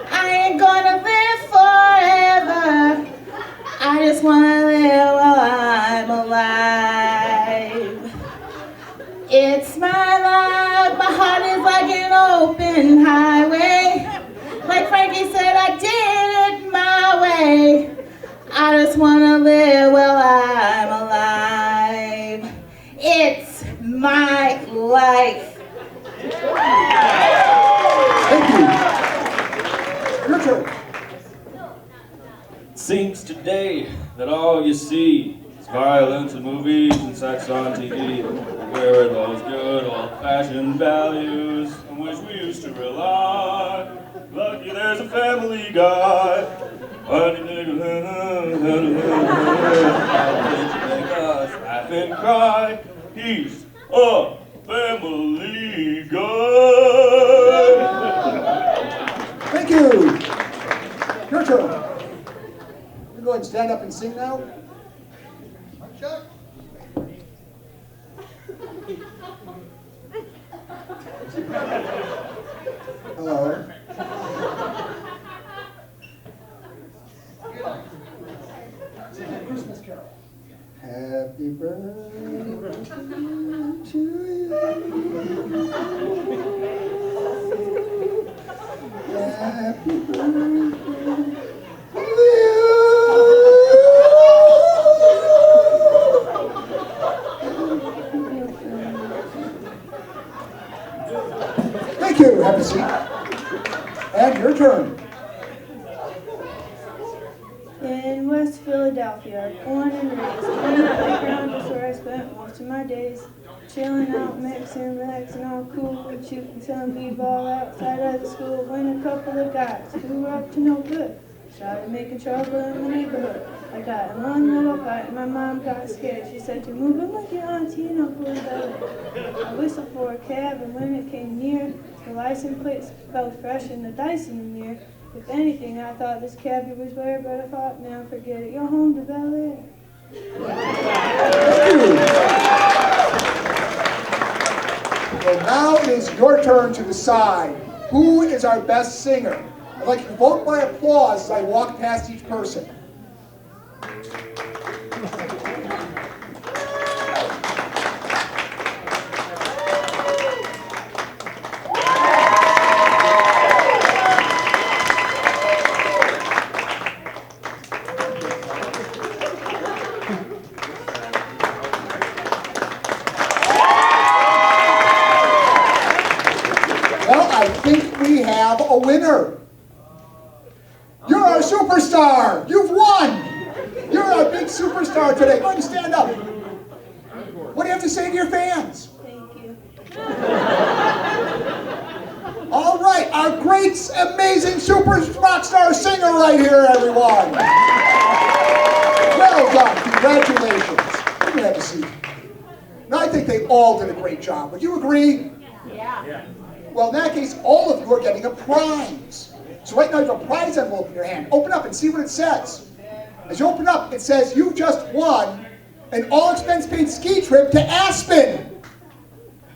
I ain't gonna live forever. I just wanna live while I'm alive. It's my life, my heart is like an open highway. Like Frankie said, I did it my way. I just wanna live while I'm alive. It's my life. Thank you. Your turn. Seems today that all you see is violence in movies and sex on TV. Where are those good old-fashioned values on which we used to rely? Lucky there's a Family Guy. Why do you make us laugh and cry? He's a Family Guy. Thank you. Your turn. You go ahead and stand up and sing now. Chuck. Hello. Christmas Carol. Happy birthday to you. Happy birthday to you. Thank you. Have a seat. And your turn. In West Philadelphia, born and raised, in the playground is where I spent most of my days. Chilling out, mixing, relaxing, all cool, and shooting some b-ball outside of the school when a couple of guys who were up to no good started making trouble in the neighborhood. I got in one little fight and my mom got scared. She said, "You're moving like your auntie and uncle in belly." I whistled for a cab and when it came near, the license plate felt fresh and the dice in the mirror. If anything, I thought this cabbie was rare, but I thought, now forget it. You're home to Bel Air. Well, now it is your turn to decide who is our best singer. I'd like you to vote by applause as I walk past each person. A winner. You're our superstar. You've won. You're a big superstar today. Go ahead and stand up. What do you have to say to your fans? Thank you. All right, our great, amazing, super rock star singer right here, everyone. Well done. Congratulations. You can have a seat. Now, I think they all did a great job. Would you agree? Yeah. Well, in that case, all of you are getting a prize. So right now, you have a prize envelope in your hand. Open up and see what it says. As you open up, it says, you just won an all-expense-paid ski trip to Aspen.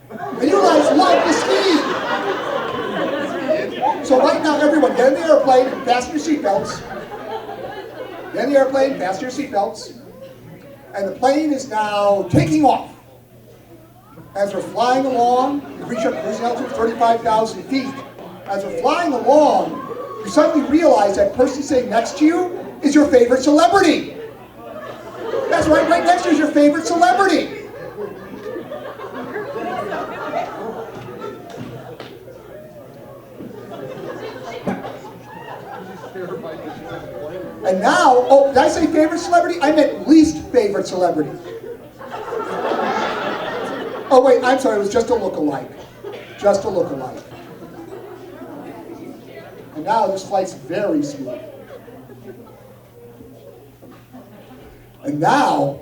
And you guys love to ski. So right now, everyone, get in the airplane and fasten your seatbelts. Get in the airplane, fasten your seatbelts. And the plane is now taking off. As we're flying along, you reach up to cruising altitude of 35,000 feet. As we're flying along, you suddenly realize that person sitting next to you is your favorite celebrity. That's right, right next to you is your favorite celebrity. And now, oh, did I say favorite celebrity? I meant least favorite celebrity. Oh wait, I'm sorry, it was just a look-alike. Just a look-alike. And now this flight's very smooth. And now,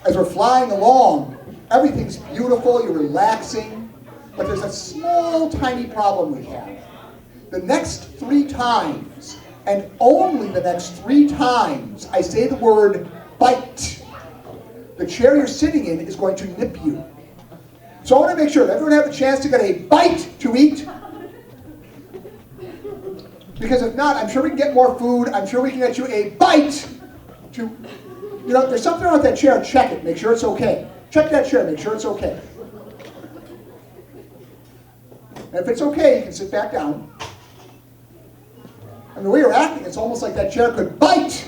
as we're flying along, everything's beautiful, you're relaxing, but there's a small, tiny problem we have. The next 3 times, and only the next 3 times, I say the word bite, the chair you're sitting in is going to nip you. So I want to make sure that everyone have a chance to get a bite to eat. Because if not, I'm sure we can get more food. I'm sure we can get you a bite to, you know, if there's something wrong with that chair, check it. Make sure it's okay. Check that chair, make sure it's okay. And if it's okay, you can sit back down. And the way you're acting, it's almost like that chair could bite.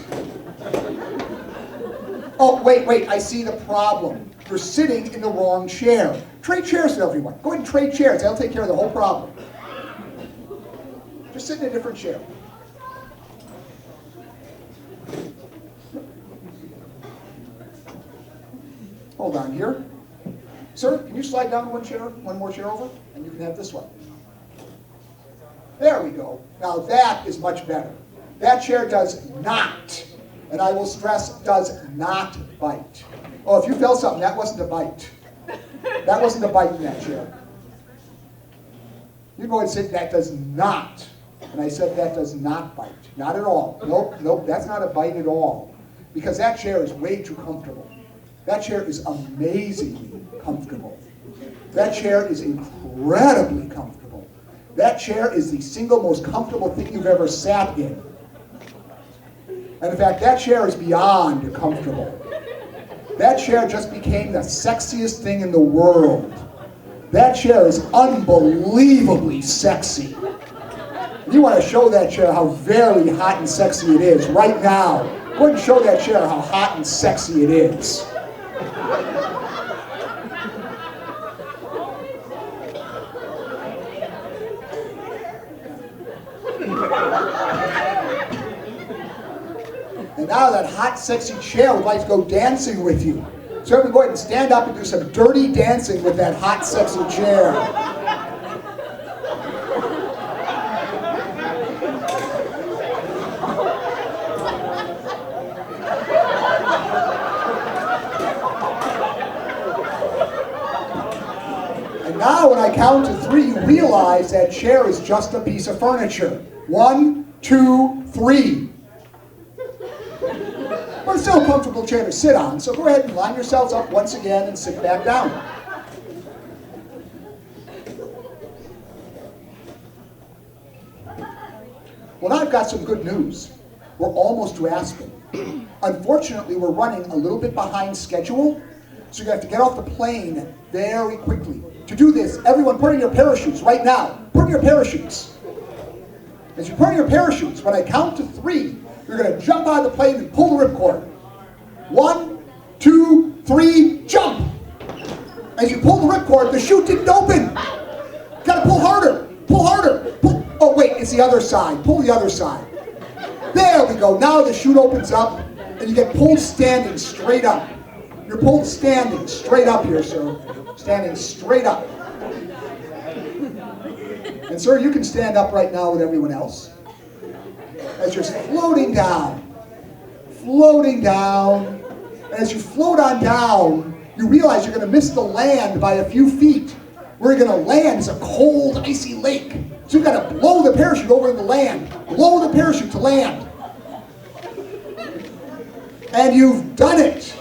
Oh, wait, I see the problem. You're sitting in the wrong chair. Trade chairs with everyone. Go ahead and trade chairs. That'll take care of the whole problem. Just sit in a different chair. Hold on here. Sir, can you slide down one more chair over? And you can have this one. There we go. Now that is much better. That chair does not, and I will stress, does not bite. Oh, if you felt something, that wasn't a bite. That wasn't a bite in that chair. You go and sit, that does not. And I said that does not bite. Not at all. Nope, that's not a bite at all. Because that chair is way too comfortable. That chair is amazingly comfortable. That chair is incredibly comfortable. That chair is the single most comfortable thing you've ever sat in. And in fact, that chair is beyond comfortable. That chair just became the sexiest thing in the world. That chair is unbelievably sexy. You want to show that chair how very hot and sexy it is right now. Go ahead and show that chair how hot and sexy it is. And now that hot, sexy chair would like to go dancing with you. So everyone go ahead and stand up and do some dirty dancing with that hot, sexy chair. And now when I count to 3, you realize that chair is just a piece of furniture. 1, 2, 3. But it's still a comfortable chair to sit on, so go ahead and line yourselves up once again and sit back down. Well, now I've got some good news. We're almost to Aspen. Unfortunately, we're running a little bit behind schedule, so you have to get off the plane very quickly. To do this, everyone put in your parachutes right now. Put in your parachutes. As you put in your parachutes, when I count to 3, you're going to jump out of the plane and pull the ripcord. 1, 2, 3, jump! As you pull the ripcord, the chute didn't open. Got to pull harder. Pull harder. Pull. Oh wait, it's the other side. Pull the other side. There we go. Now the chute opens up. and you get pulled standing straight up. You're pulled standing straight up here, sir. Standing straight up. And sir, you can stand up right now with everyone else. As you're floating down. Floating down. And as you float on down, you realize you're going to miss the land by a few feet. Where you're going to land is a cold, icy lake. So you've got to blow the parachute over the land. Blow the parachute to land. And you've done it.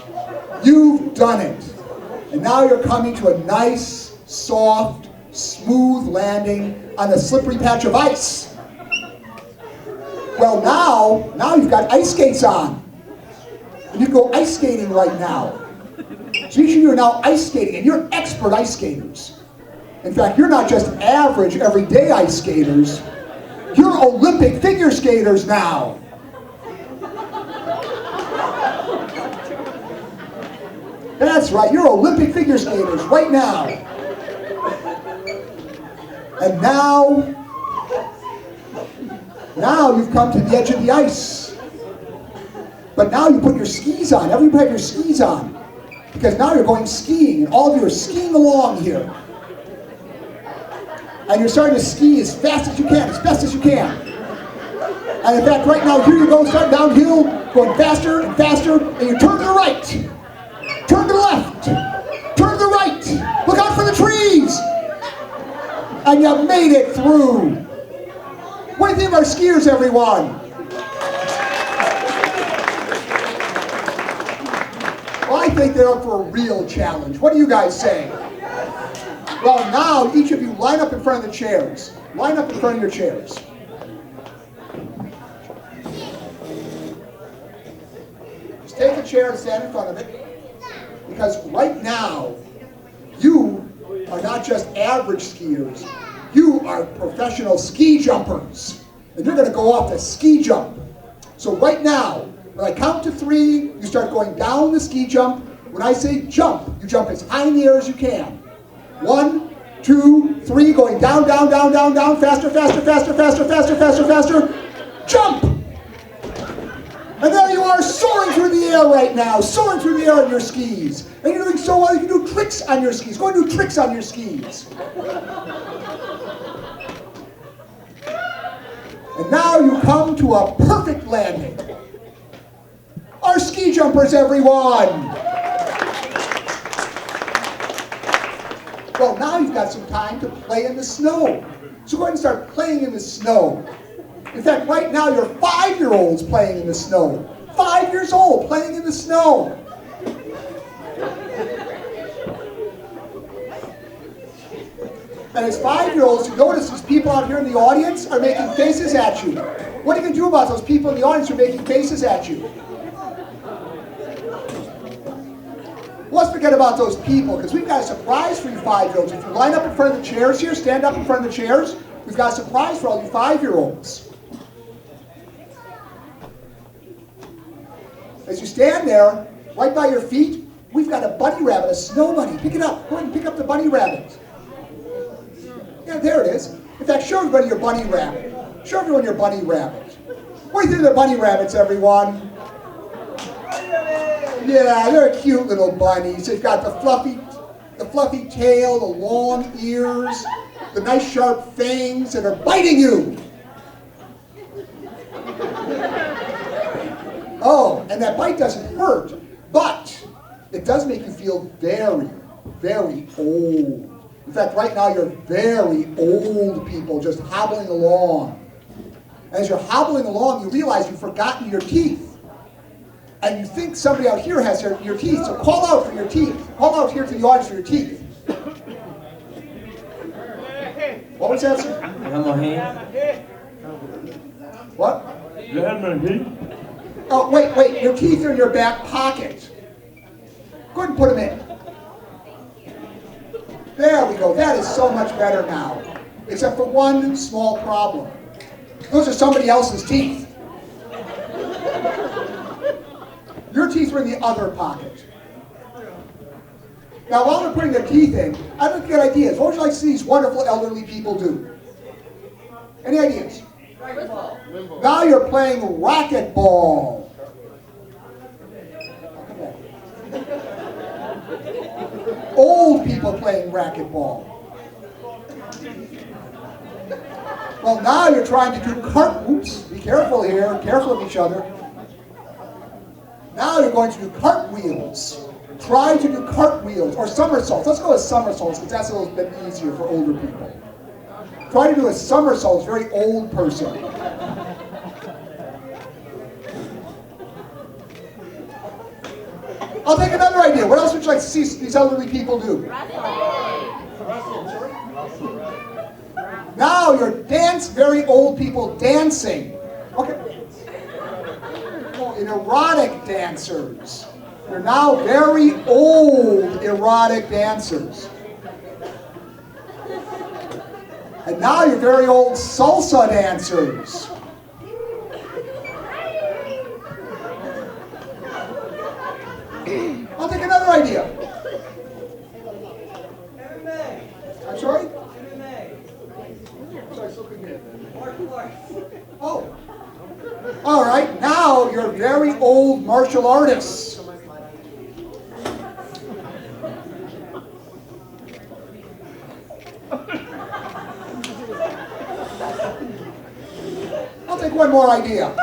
You've done it. And now you're coming to a nice, soft, smooth landing on a slippery patch of ice. Well, now you've got ice skates on. And you can go ice skating right now. So each of you are now ice skating, and you're expert ice skaters. In fact, you're not just average, everyday ice skaters. You're Olympic figure skaters now. That's right, you're Olympic figure skaters right now. And now you've come to the edge of the ice. But now you put your skis on. Everybody have your skis on. Because now you're going skiing, and all of you are skiing along here. And you're starting to ski as fast as you can, as best as you can. And in fact, right now, here you go, starting downhill, going faster and faster, and you turn to the right. Turn to the left. Turn to the right. Look out for the trees. And you made it through. What do you think of our skiers, everyone? Well, I think they're up for a real challenge. What do you guys say? Well, now each of you line up in front of the chairs. Line up in front of your chairs. Just take a chair and stand in front of it. Because right now, you are not just average skiers. You are professional ski jumpers. And you're going to go off the ski jump. So right now, when I count to 3, you start going down the ski jump. When I say jump, you jump as high in the air as you can. 1, 2, 3, going down, down, down, down, down, faster, faster, faster, faster, faster, faster, faster. Jump! And there you are, soaring through the air right now, soaring through the air on your skis. And you're doing so well, you can do tricks on your skis. Go and do tricks on your skis. And now you come to a perfect landing. Our ski jumpers, everyone! Well, now you've got some time to play in the snow. So go ahead and start playing in the snow. In fact, right now you're 5-year-olds playing in the snow. 5 years old playing in the snow. And as 5-year-olds, you notice these people out here in the audience are making faces at you. What are you going to do about those people in the audience who are making faces at you? Let's forget about those people, because we've got a surprise for you 5-year-olds. If you line up in front of the chairs here, stand up in front of the chairs, we've got a surprise for all you 5-year-olds. As you stand there, right by your feet, we've got a bunny rabbit, a snow bunny. Pick it up. Go ahead and pick up the bunny rabbit. Yeah, there it is. In fact, show everybody your bunny rabbit. Show everyone your bunny rabbit. What do you think of the bunny rabbits, everyone? Yeah, they're cute little bunnies. They've got the fluffy tail, the long ears, the nice sharp fangs that are biting you. Oh, and that bite doesn't hurt, but it does make you feel very, very old. In fact, right now you're very old people just hobbling along. As you're hobbling along, you realize you've forgotten your teeth. And you think somebody out here has your teeth, so call out for your teeth. Call out here to the audience for your teeth. What was that, sir? What? You have my heat? Oh, wait, your teeth are in your back pocket. Go ahead and put them in. There we go, that is so much better now. Except for one small problem. Those are somebody else's teeth. Your teeth are in the other pocket. Now, while they're putting their teeth in, I'd like to get ideas. What would you like to see these wonderful elderly people do? Any ideas? Now you're playing racquetball. old people playing racquetball. Well, now you're trying to do oops, be careful here, careful of each other. Now you're going to do cartwheels. Try to do cartwheels or somersaults. Let's go with somersaults because that's a little bit easier for older people. Try to do a somersault, very old person. I'll take another idea. What else would you like to see these elderly people do? Now you're very old people dancing. Okay. Erotic dancers. You're now very old erotic dancers. And now you're very old salsa dancers. I'll take another idea. I'm sorry? Oh. All right, now you're very old martial artists. I'll take one more idea.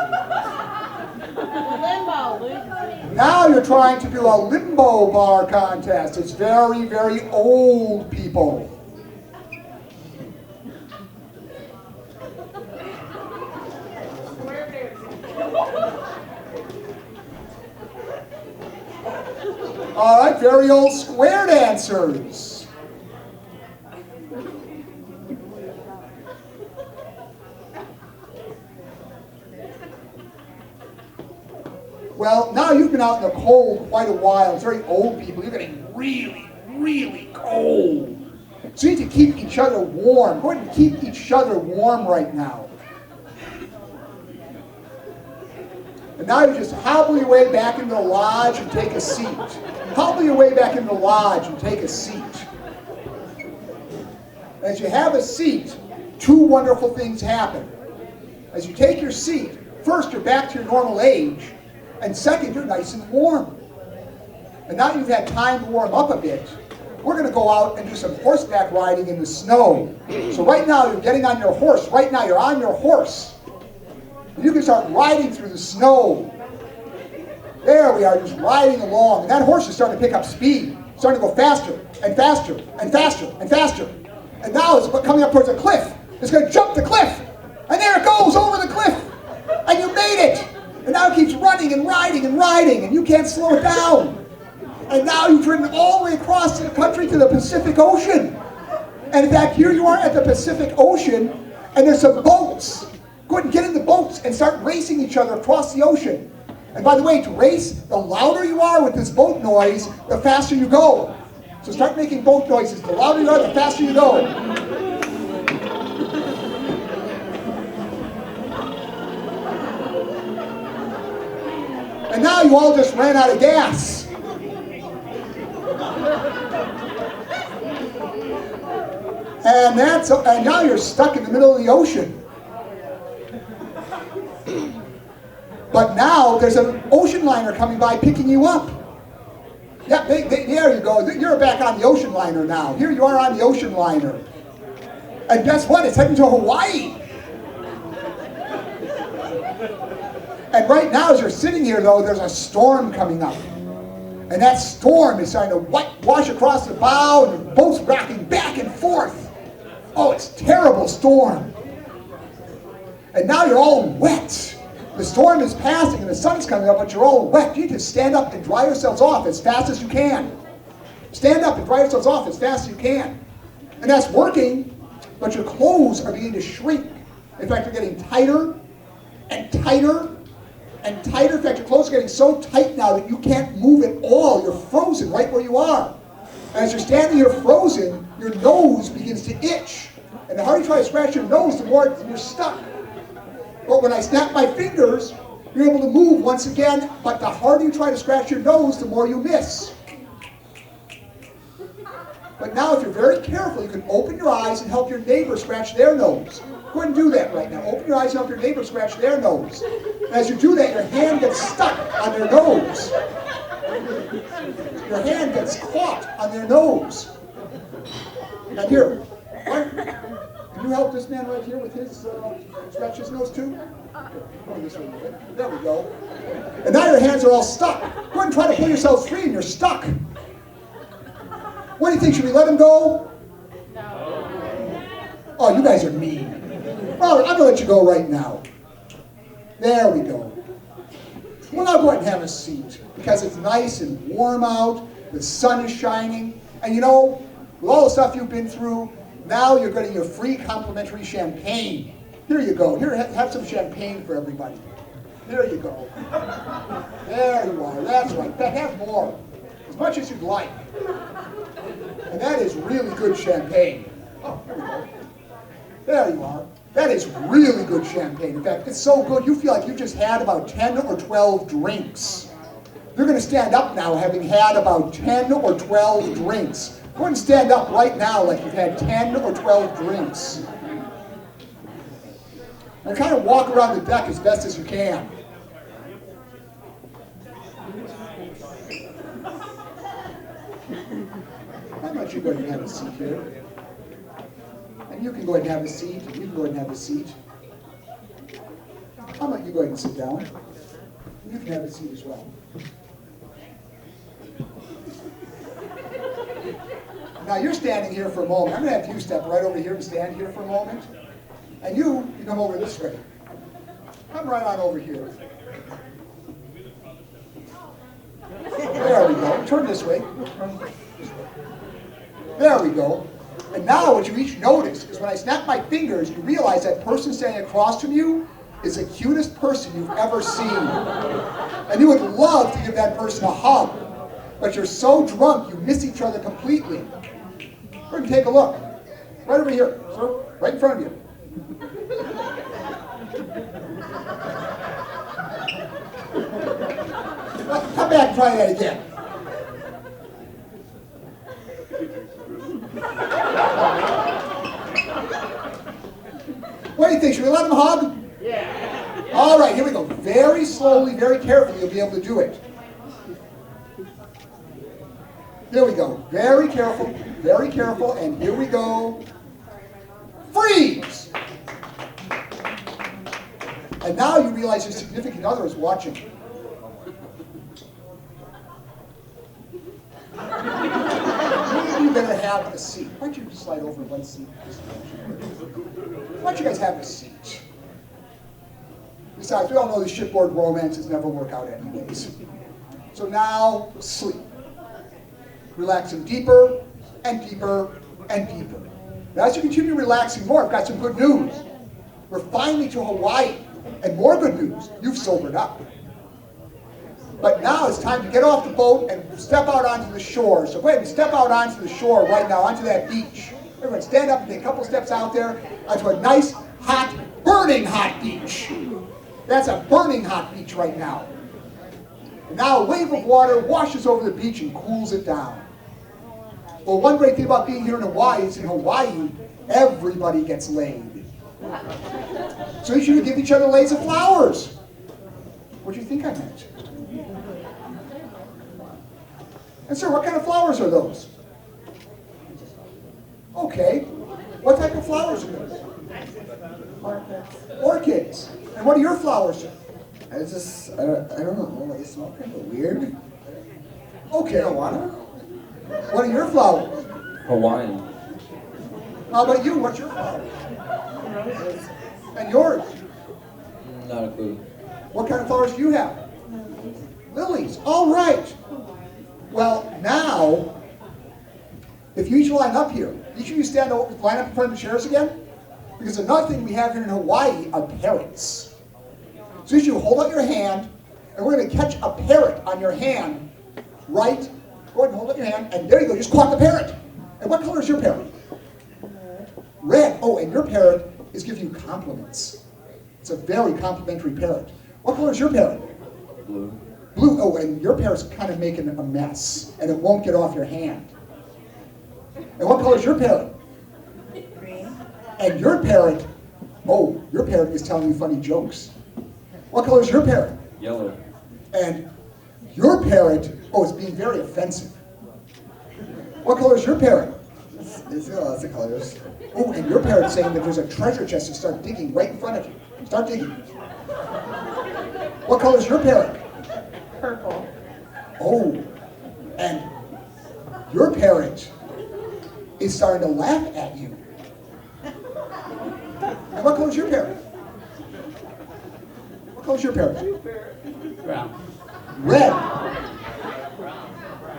Now you're trying to do a limbo bar contest. It's very, very old people. All right, very old square dancers. Well, now you've been out in the cold quite a while. It's very old people. You're getting really, really cold. So you need to keep each other warm. Go ahead and keep each other warm right now. And now you just hobble your way back into the lodge and take a seat. Hobble your way back into the lodge and take a seat. As you have a seat, two wonderful things happen. As you take your seat, first you're back to your normal age, and second, you're nice and warm. And now you've had time to warm up a bit, we're going to go out and do some horseback riding in the snow. So right now you're getting on your horse. Right now you're on your horse. And you can start riding through the snow. There we are, just riding along. And that horse is starting to pick up speed. Starting to go faster and faster and faster and faster. And now it's coming up towards a cliff. It's going to jump the cliff. And there it goes over the cliff. And you made it. And now it keeps running and riding and riding. And you can't slow it down. And now you've ridden all the way across the country to the Pacific Ocean. And in fact, here you are at the Pacific Ocean. And there's some boats. Go ahead and get in the boats and start racing each other across the ocean. And by the way, to race, the louder you are with this boat noise, the faster you go. So start making boat noises. The louder you are, the faster you go. And now you all just ran out of gas. And now you're stuck in the middle of the ocean. But now there's an ocean liner coming by picking you up. Yeah, there you go. You're back on the ocean liner now. Here you are on the ocean liner. And guess what? It's heading to Hawaii. And right now, as you're sitting here, though, there's a storm coming up. And that storm is starting to wash across the bow, and the boat's rocking back and forth. Oh, it's a terrible storm. And now you're all wet. The storm is passing and the sun's coming up, but you're all wet. You need to stand up and dry yourselves off as fast as you can. Stand up and dry yourselves off as fast as you can. And that's working, but your clothes are beginning to shrink. In fact, they're getting tighter and tighter and tighter. In fact, your clothes are getting so tight now that you can't move at all. You're frozen right where you are. And as you're standing here frozen, your nose begins to itch. And the harder you try to scratch your nose, the more you're stuck. But when I snap my fingers, you're able to move once again, but the harder you try to scratch your nose, the more you miss. But now if you're very careful, you can open your eyes and help your neighbor scratch their nose. Go ahead and do that right now. Open your eyes and help your neighbor scratch their nose. And as you do that, your hand gets stuck on their nose. Your hand gets caught on their nose. And here, what? Can you help this man right here with his, scratch his nose too? Going this way a bit. There we go. And now your hands are all stuck. Go ahead and try to pull yourself free and you're stuck. What do you think? Should we let him go? No. Oh, you guys are mean. Well, I'm going to let you go right now. There we go. Well, now go ahead and have a seat because it's nice and warm out. The sun is shining. And you know, with all the stuff you've been through, now you're getting your free complimentary champagne. Here you go. Here, have some champagne for everybody. There you go. There you are. That's right. Have more. As much as you'd like. And that is really good champagne. Oh, there we go. There you are. That is really good champagne. In fact, it's so good you feel like you've just had about 10 or 12 drinks. You're going to stand up now having had about 10 or 12 drinks. Go ahead and stand up right now like you've had 10 or 12 drinks. And kind of walk around the deck as best as you can. How about you go ahead and have a seat here? And you can go ahead and have a seat, and you can go ahead and have a seat. How about you go ahead and sit down? You can have a seat as well. Now you're standing here for a moment. I'm going to have you step right over here and stand here for a moment. And you come over this way. Come right on over here. There we go. Turn this way. There we go. And now what you each notice is when I snap my fingers, you realize that person standing across from you is the cutest person you've ever seen. And you would love to give that person a hug. But you're so drunk you miss each other completely. We're going to take a look. Right over here, sir. Right in front of you. Come back and try that again. What do you think? Should we let him hug? Yeah. All right, here we go. Very slowly, very carefully, you'll be able to do it. Here we go. Very careful, and here we go. Freeze! And now you realize your significant other is watching. Maybe you better have a seat. Why don't you slide over one seat? Why don't you guys have a seat? Besides, we all know these shipboard romances never work out anyways. So now, sleep. Relaxing deeper and deeper and deeper. Now as you continue relaxing more, I've got some good news. We're finally to Hawaii. And more good news, you've sobered up. But now it's time to get off the boat and step out onto the shore. So go ahead and step out onto the shore right now, onto that beach. Everyone stand up and take a couple steps out there onto a nice, hot, burning hot beach. That's a burning hot beach right now. And now a wave of water washes over the beach and cools it down. Well, one great thing about being here in Hawaii is in Hawaii, everybody gets laid. So you should give each other lays of flowers. What do you think I meant? And sir, what kind of flowers are those? Okay. What type of flowers are those? Orchids. And what are your flowers, sir? I don't know. They smell kind of weird. Okay. Marijuana? What are your flowers? Hawaiian. How about you? What's your flower? And yours? Not a clue. What kind of flowers do you have? Lilies. All right. Well, now, if you each line up here, each of you line up in front of the chairs again, because another thing we have here in Hawaii are parrots. So each of you hold out your hand, and we're going to catch a parrot on your hand, right? Go ahead and hold out your hand, and there you go, just caught the parrot. And what color is your parrot? Red. Oh, and your parrot is giving you compliments. It's a very complimentary parrot. What color is your parrot? Blue. Blue. Oh, and your parrot's kind of making a mess, and it won't get off your hand. And what color is your parrot? Green. And your parrot, oh, your parrot is telling you funny jokes. What color is your parrot? Yellow. And Your parrot, oh, it's being very offensive. What color is your parrot? It's got lots of colors. Oh, and your parrot's saying that there's a treasure chest to start digging right in front of you. Start digging. What color is your parrot? Purple. Oh, and your parrot is starting to laugh at you. And what color is your parrot? What color is your parrot? Brown. Red.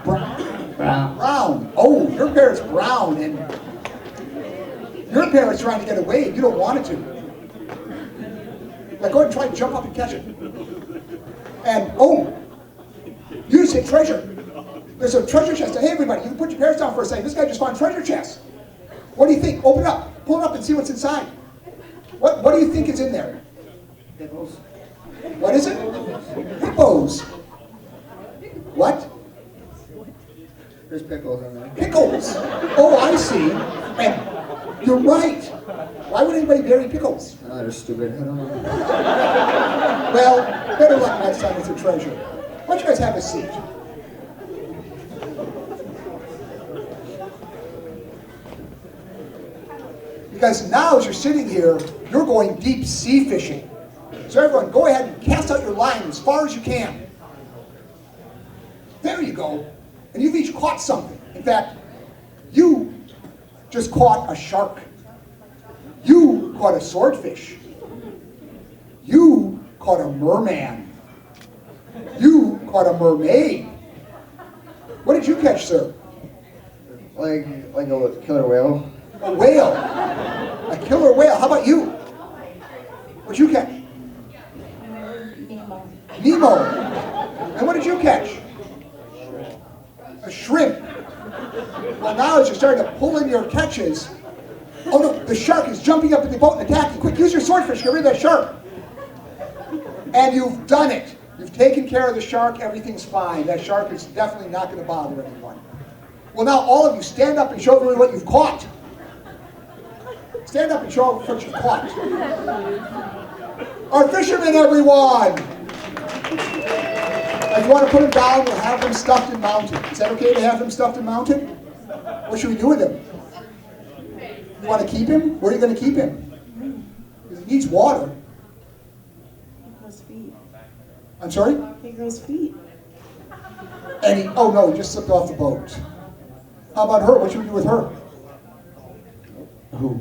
Brown. Brown. Brown. Oh, your parrot's brown, and your parrot's trying to get away, and you don't want it to. Like, go ahead and try to jump up and catch it. And, oh, you say treasure. There's a treasure chest. Hey, everybody, you can put your parents down for a second. This guy just found treasure chest. What do you think? Open it up. Pull it up and see what's inside. What do you think is in there? Pickles. What is it? Hippos. What? There's pickles in there. Pickles. Oh, I see. And you're right. Why would anybody bury pickles? Oh, they're stupid. I don't know. Well, better luck next time with your treasure. Why don't you guys have a seat? Because now as you're sitting here, you're going deep sea fishing. So everyone, go ahead and cast out your line as far as you can. There you go. And you've each caught something. In fact, you just caught a shark. You caught a swordfish. You caught a merman. You caught a mermaid. What did you catch, sir? Like a killer whale. A whale. A killer whale. How about you? What'd you catch? Nemo. Nemo. And what did you catch? A shrimp. Well, now as you're starting to pull in your catches, oh no, the shark is jumping up in the boat and attacking. Quick, use your swordfish, get rid of that shark. And you've done it. You've taken care of the shark, everything's fine. That shark is definitely not going to bother anyone. Well, now all of you stand up and show everyone what you've caught. Stand up and show what you've caught. Our fishermen, everyone! If you want to put them down, we'll have them stuffed and mounted. Is that okay to have them stuffed and mounted? What should we do with him? You want to keep him? Where are you going to keep him? Because he needs water. He grows feet. I'm sorry? He grows feet. And he, oh no, he just slipped off the boat. How about her? What should we do with her? Who?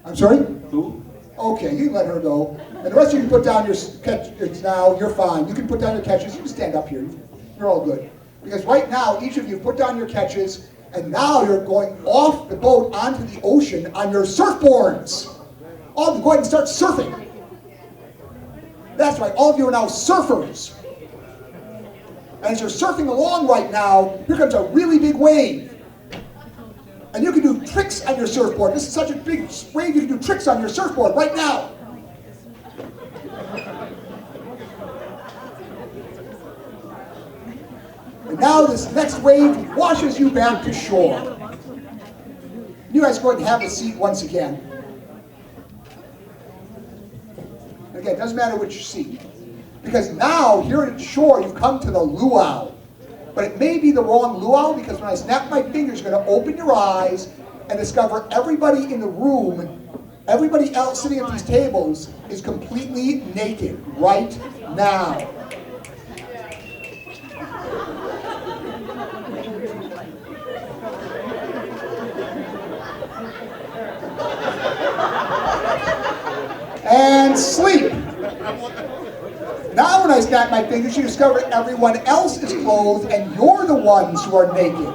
I'm sorry? Who? Okay, you can let her go. And the rest of you can put down your catches now. You're fine. You can put down your catches. You can stand up here. You're all good. Because right now, each of you put down your catches, and now you're going off the boat onto the ocean on your surfboards. All of you, go ahead and start surfing. That's right. All of you are now surfers. And as you're surfing along right now, here comes a really big wave. And you can do tricks on your surfboard. This is such a big wave, you can do tricks on your surfboard right now. And now this next wave washes you back to shore. You guys go ahead and have a seat once again. Again, it doesn't matter which seat. Because now, here at shore, you've come to the luau. But it may be the wrong luau, because when I snap my fingers, you're going to open your eyes and discover everybody in the room, everybody else sitting at these tables, is completely naked right now. And sleep. Now when I snap my fingers, you discover everyone else is clothed and you're the ones who are naked.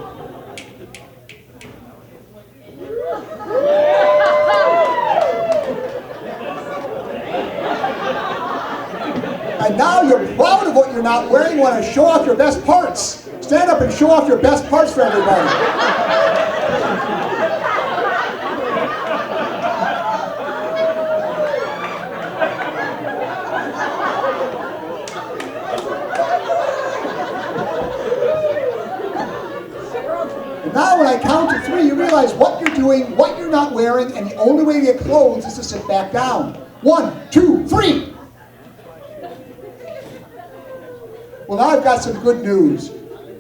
And now you're proud of what you're not wearing. You want to show off your best parts. Stand up and show off your best parts for everybody. Now when I count to 3, you realize what you're doing, what you're not wearing, and the only way to get clothes is to sit back down. 1, 2, 3. Well, Well, now I've got some good news.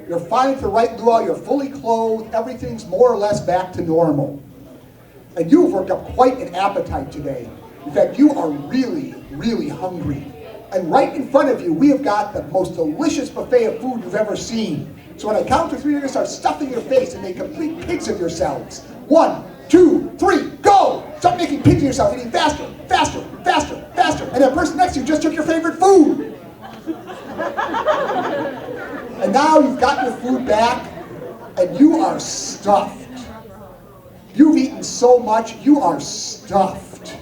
You're fine at the right luau, you're fully clothed, everything's more or less back to normal. And you've worked up quite an appetite today. In fact, you are really, really hungry. And right in front of you, we have got the most delicious buffet of food you've ever seen. So when I count to 3, you're going to start stuffing your face and make complete pigs of yourselves. 1, 2, 3, go! Start making pigs of yourself, eating faster, faster, faster, faster. And that person next to you just took your favorite food. And now you've got your food back, and you are stuffed. You've eaten so much, you are stuffed.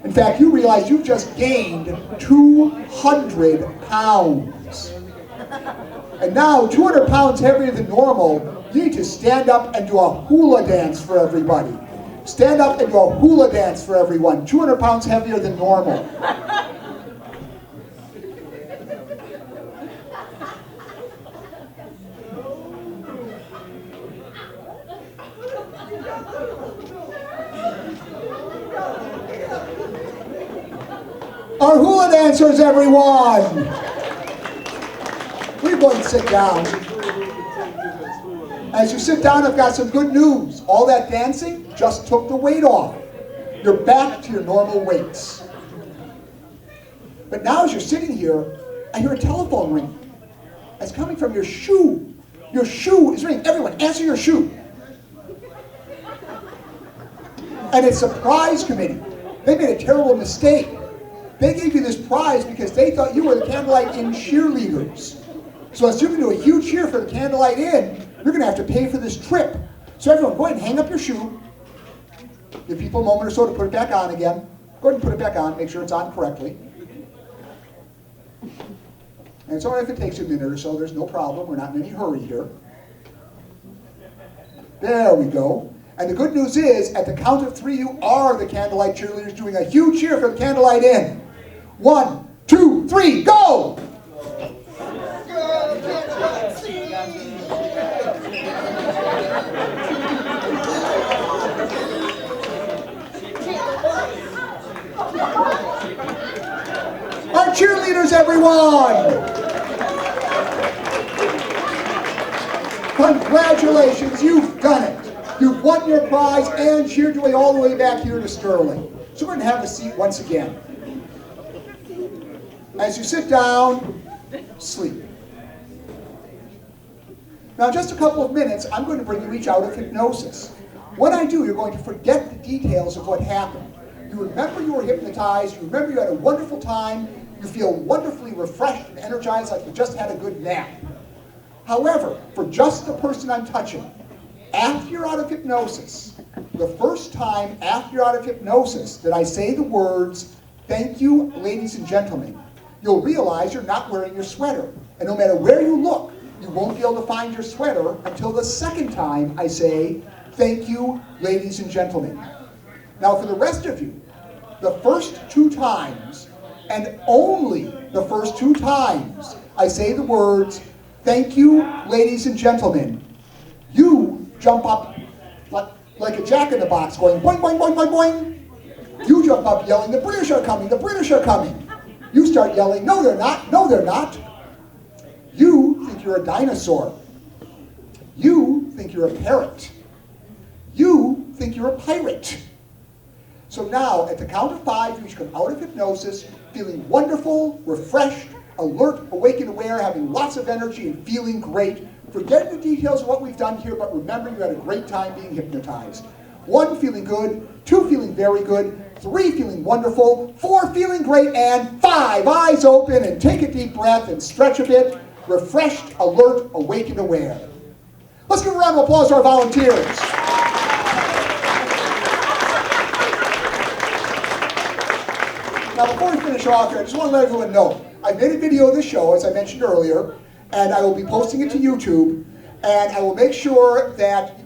In fact, you realize you've just gained 200 pounds. And now, 200 pounds heavier than normal, you need to stand up and do a hula dance for everybody. Stand up and do a hula dance for everyone. 200 pounds heavier than normal. Our hula dancers, everyone! We're going to sit down. As you sit down, I've got some good news. All that dancing just took the weight off. You're back to your normal weights. But now as you're sitting here, I hear a telephone ring. It's coming from your shoe. Your shoe is ringing. Everyone, answer your shoe. And it's a prize committee. They made a terrible mistake. They gave you this prize because they thought you were the Candlelight Inn cheerleaders. So as you're going to do a huge cheer for the Candlelight Inn, you're going to have to pay for this trip. So everyone, go ahead and hang up your shoe. Give people a moment or so to put it back on again. Go ahead and put it back on. Make sure it's on correctly. And it's all right if it takes a minute or so. There's no problem. We're not in any hurry here. There we go. And the good news is, at the count of 3, you are the Candlelight cheerleaders doing a huge cheer for the Candlelight Inn. 1, 2, 3, go! Our cheerleaders, everyone! Congratulations, you've done it. You've won your prize and cheered your way all the way back here to Sterling. So we're going to have a seat once again. As you sit down, sleep. Now, in just a couple of minutes, I'm going to bring you each out of hypnosis. When I do, you're going to forget the details of what happened. You remember you were hypnotized, you remember you had a wonderful time, you feel wonderfully refreshed and energized like you just had a good nap. However, for just the person I'm touching, after you're out of hypnosis, the first time after you're out of hypnosis that I say the words, "Thank you, ladies and gentlemen," you'll realize you're not wearing your sweater. And no matter where you look, you won't be able to find your sweater until the second time I say, "Thank you, ladies and gentlemen." Now for the rest of you, the first 2 times, and only the first 2 times, I say the words, "Thank you, ladies and gentlemen," you jump up like a jack-in-the-box going boing, boing, boing, boing, boing. You jump up yelling, "The British are coming, the British are coming." You start yelling, "No, they're not, no, they're not." You think you're a dinosaur. You think you're a parrot. You think you're a pirate. So now, at the count of 5, you should come out of hypnosis feeling wonderful, refreshed, alert, awake and aware, having lots of energy and feeling great. Forget the details of what we've done here, but remember you had a great time being hypnotized. 1, feeling good. 2, feeling very good. 3, feeling wonderful. 4, feeling great. And 5, eyes open and take a deep breath and stretch a bit. Refreshed, alert, awake and aware. Let's give a round of applause to our volunteers. Now before we finish off here, I just want to let everyone know, I made a video of this show, as I mentioned earlier, and I will be posting it to YouTube, and I will make sure that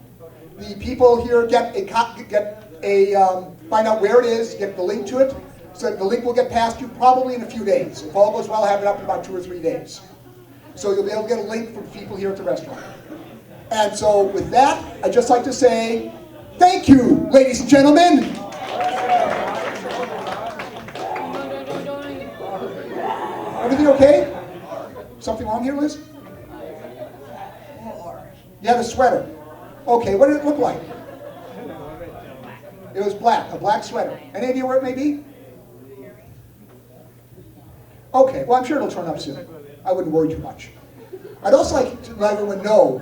the people here find out where it is, get the link to it, so that the link will get past you probably in a few days. If all goes well, I'll have it up in about 2 or 3 days. So you'll be able to get a link from people here at the restaurant. And so with that, I'd just like to say, thank you, ladies and gentlemen. Everything okay? something wrong here, Liz? You had a sweater. Okay, what did it look like? It was black, a black sweater. Any idea where it may be? Okay, well, I'm sure it'll turn up soon. I wouldn't worry too much. I'd also like to let everyone know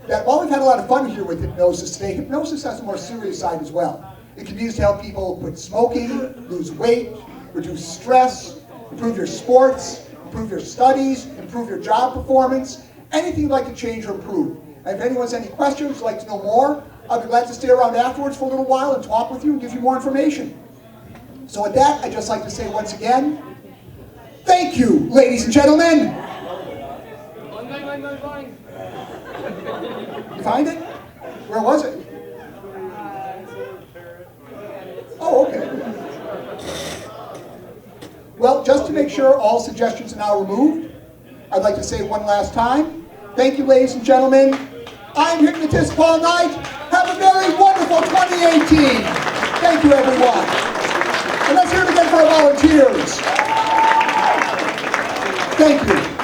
that while we've had a lot of fun here with hypnosis today, hypnosis has a more serious side as well. It can be used to help people quit smoking, lose weight, reduce stress, improve your sports, improve your studies, improve your job performance, anything you'd like to change or improve. And if anyone has any questions, would like to know more, I'll be glad to stay around afterwards for a little while and talk with you and give you more information. So with that, I'd just like to say once again, thank you, ladies and gentlemen. You find it? Where was it? Oh, okay. Well, just to make sure all suggestions are now removed, I'd like to say one last time, thank you, ladies and gentlemen. I'm Hypnotist Paul Knight. Have a very wonderful 2018. Thank you, everyone. And let's hear it again for our volunteers. Thank you.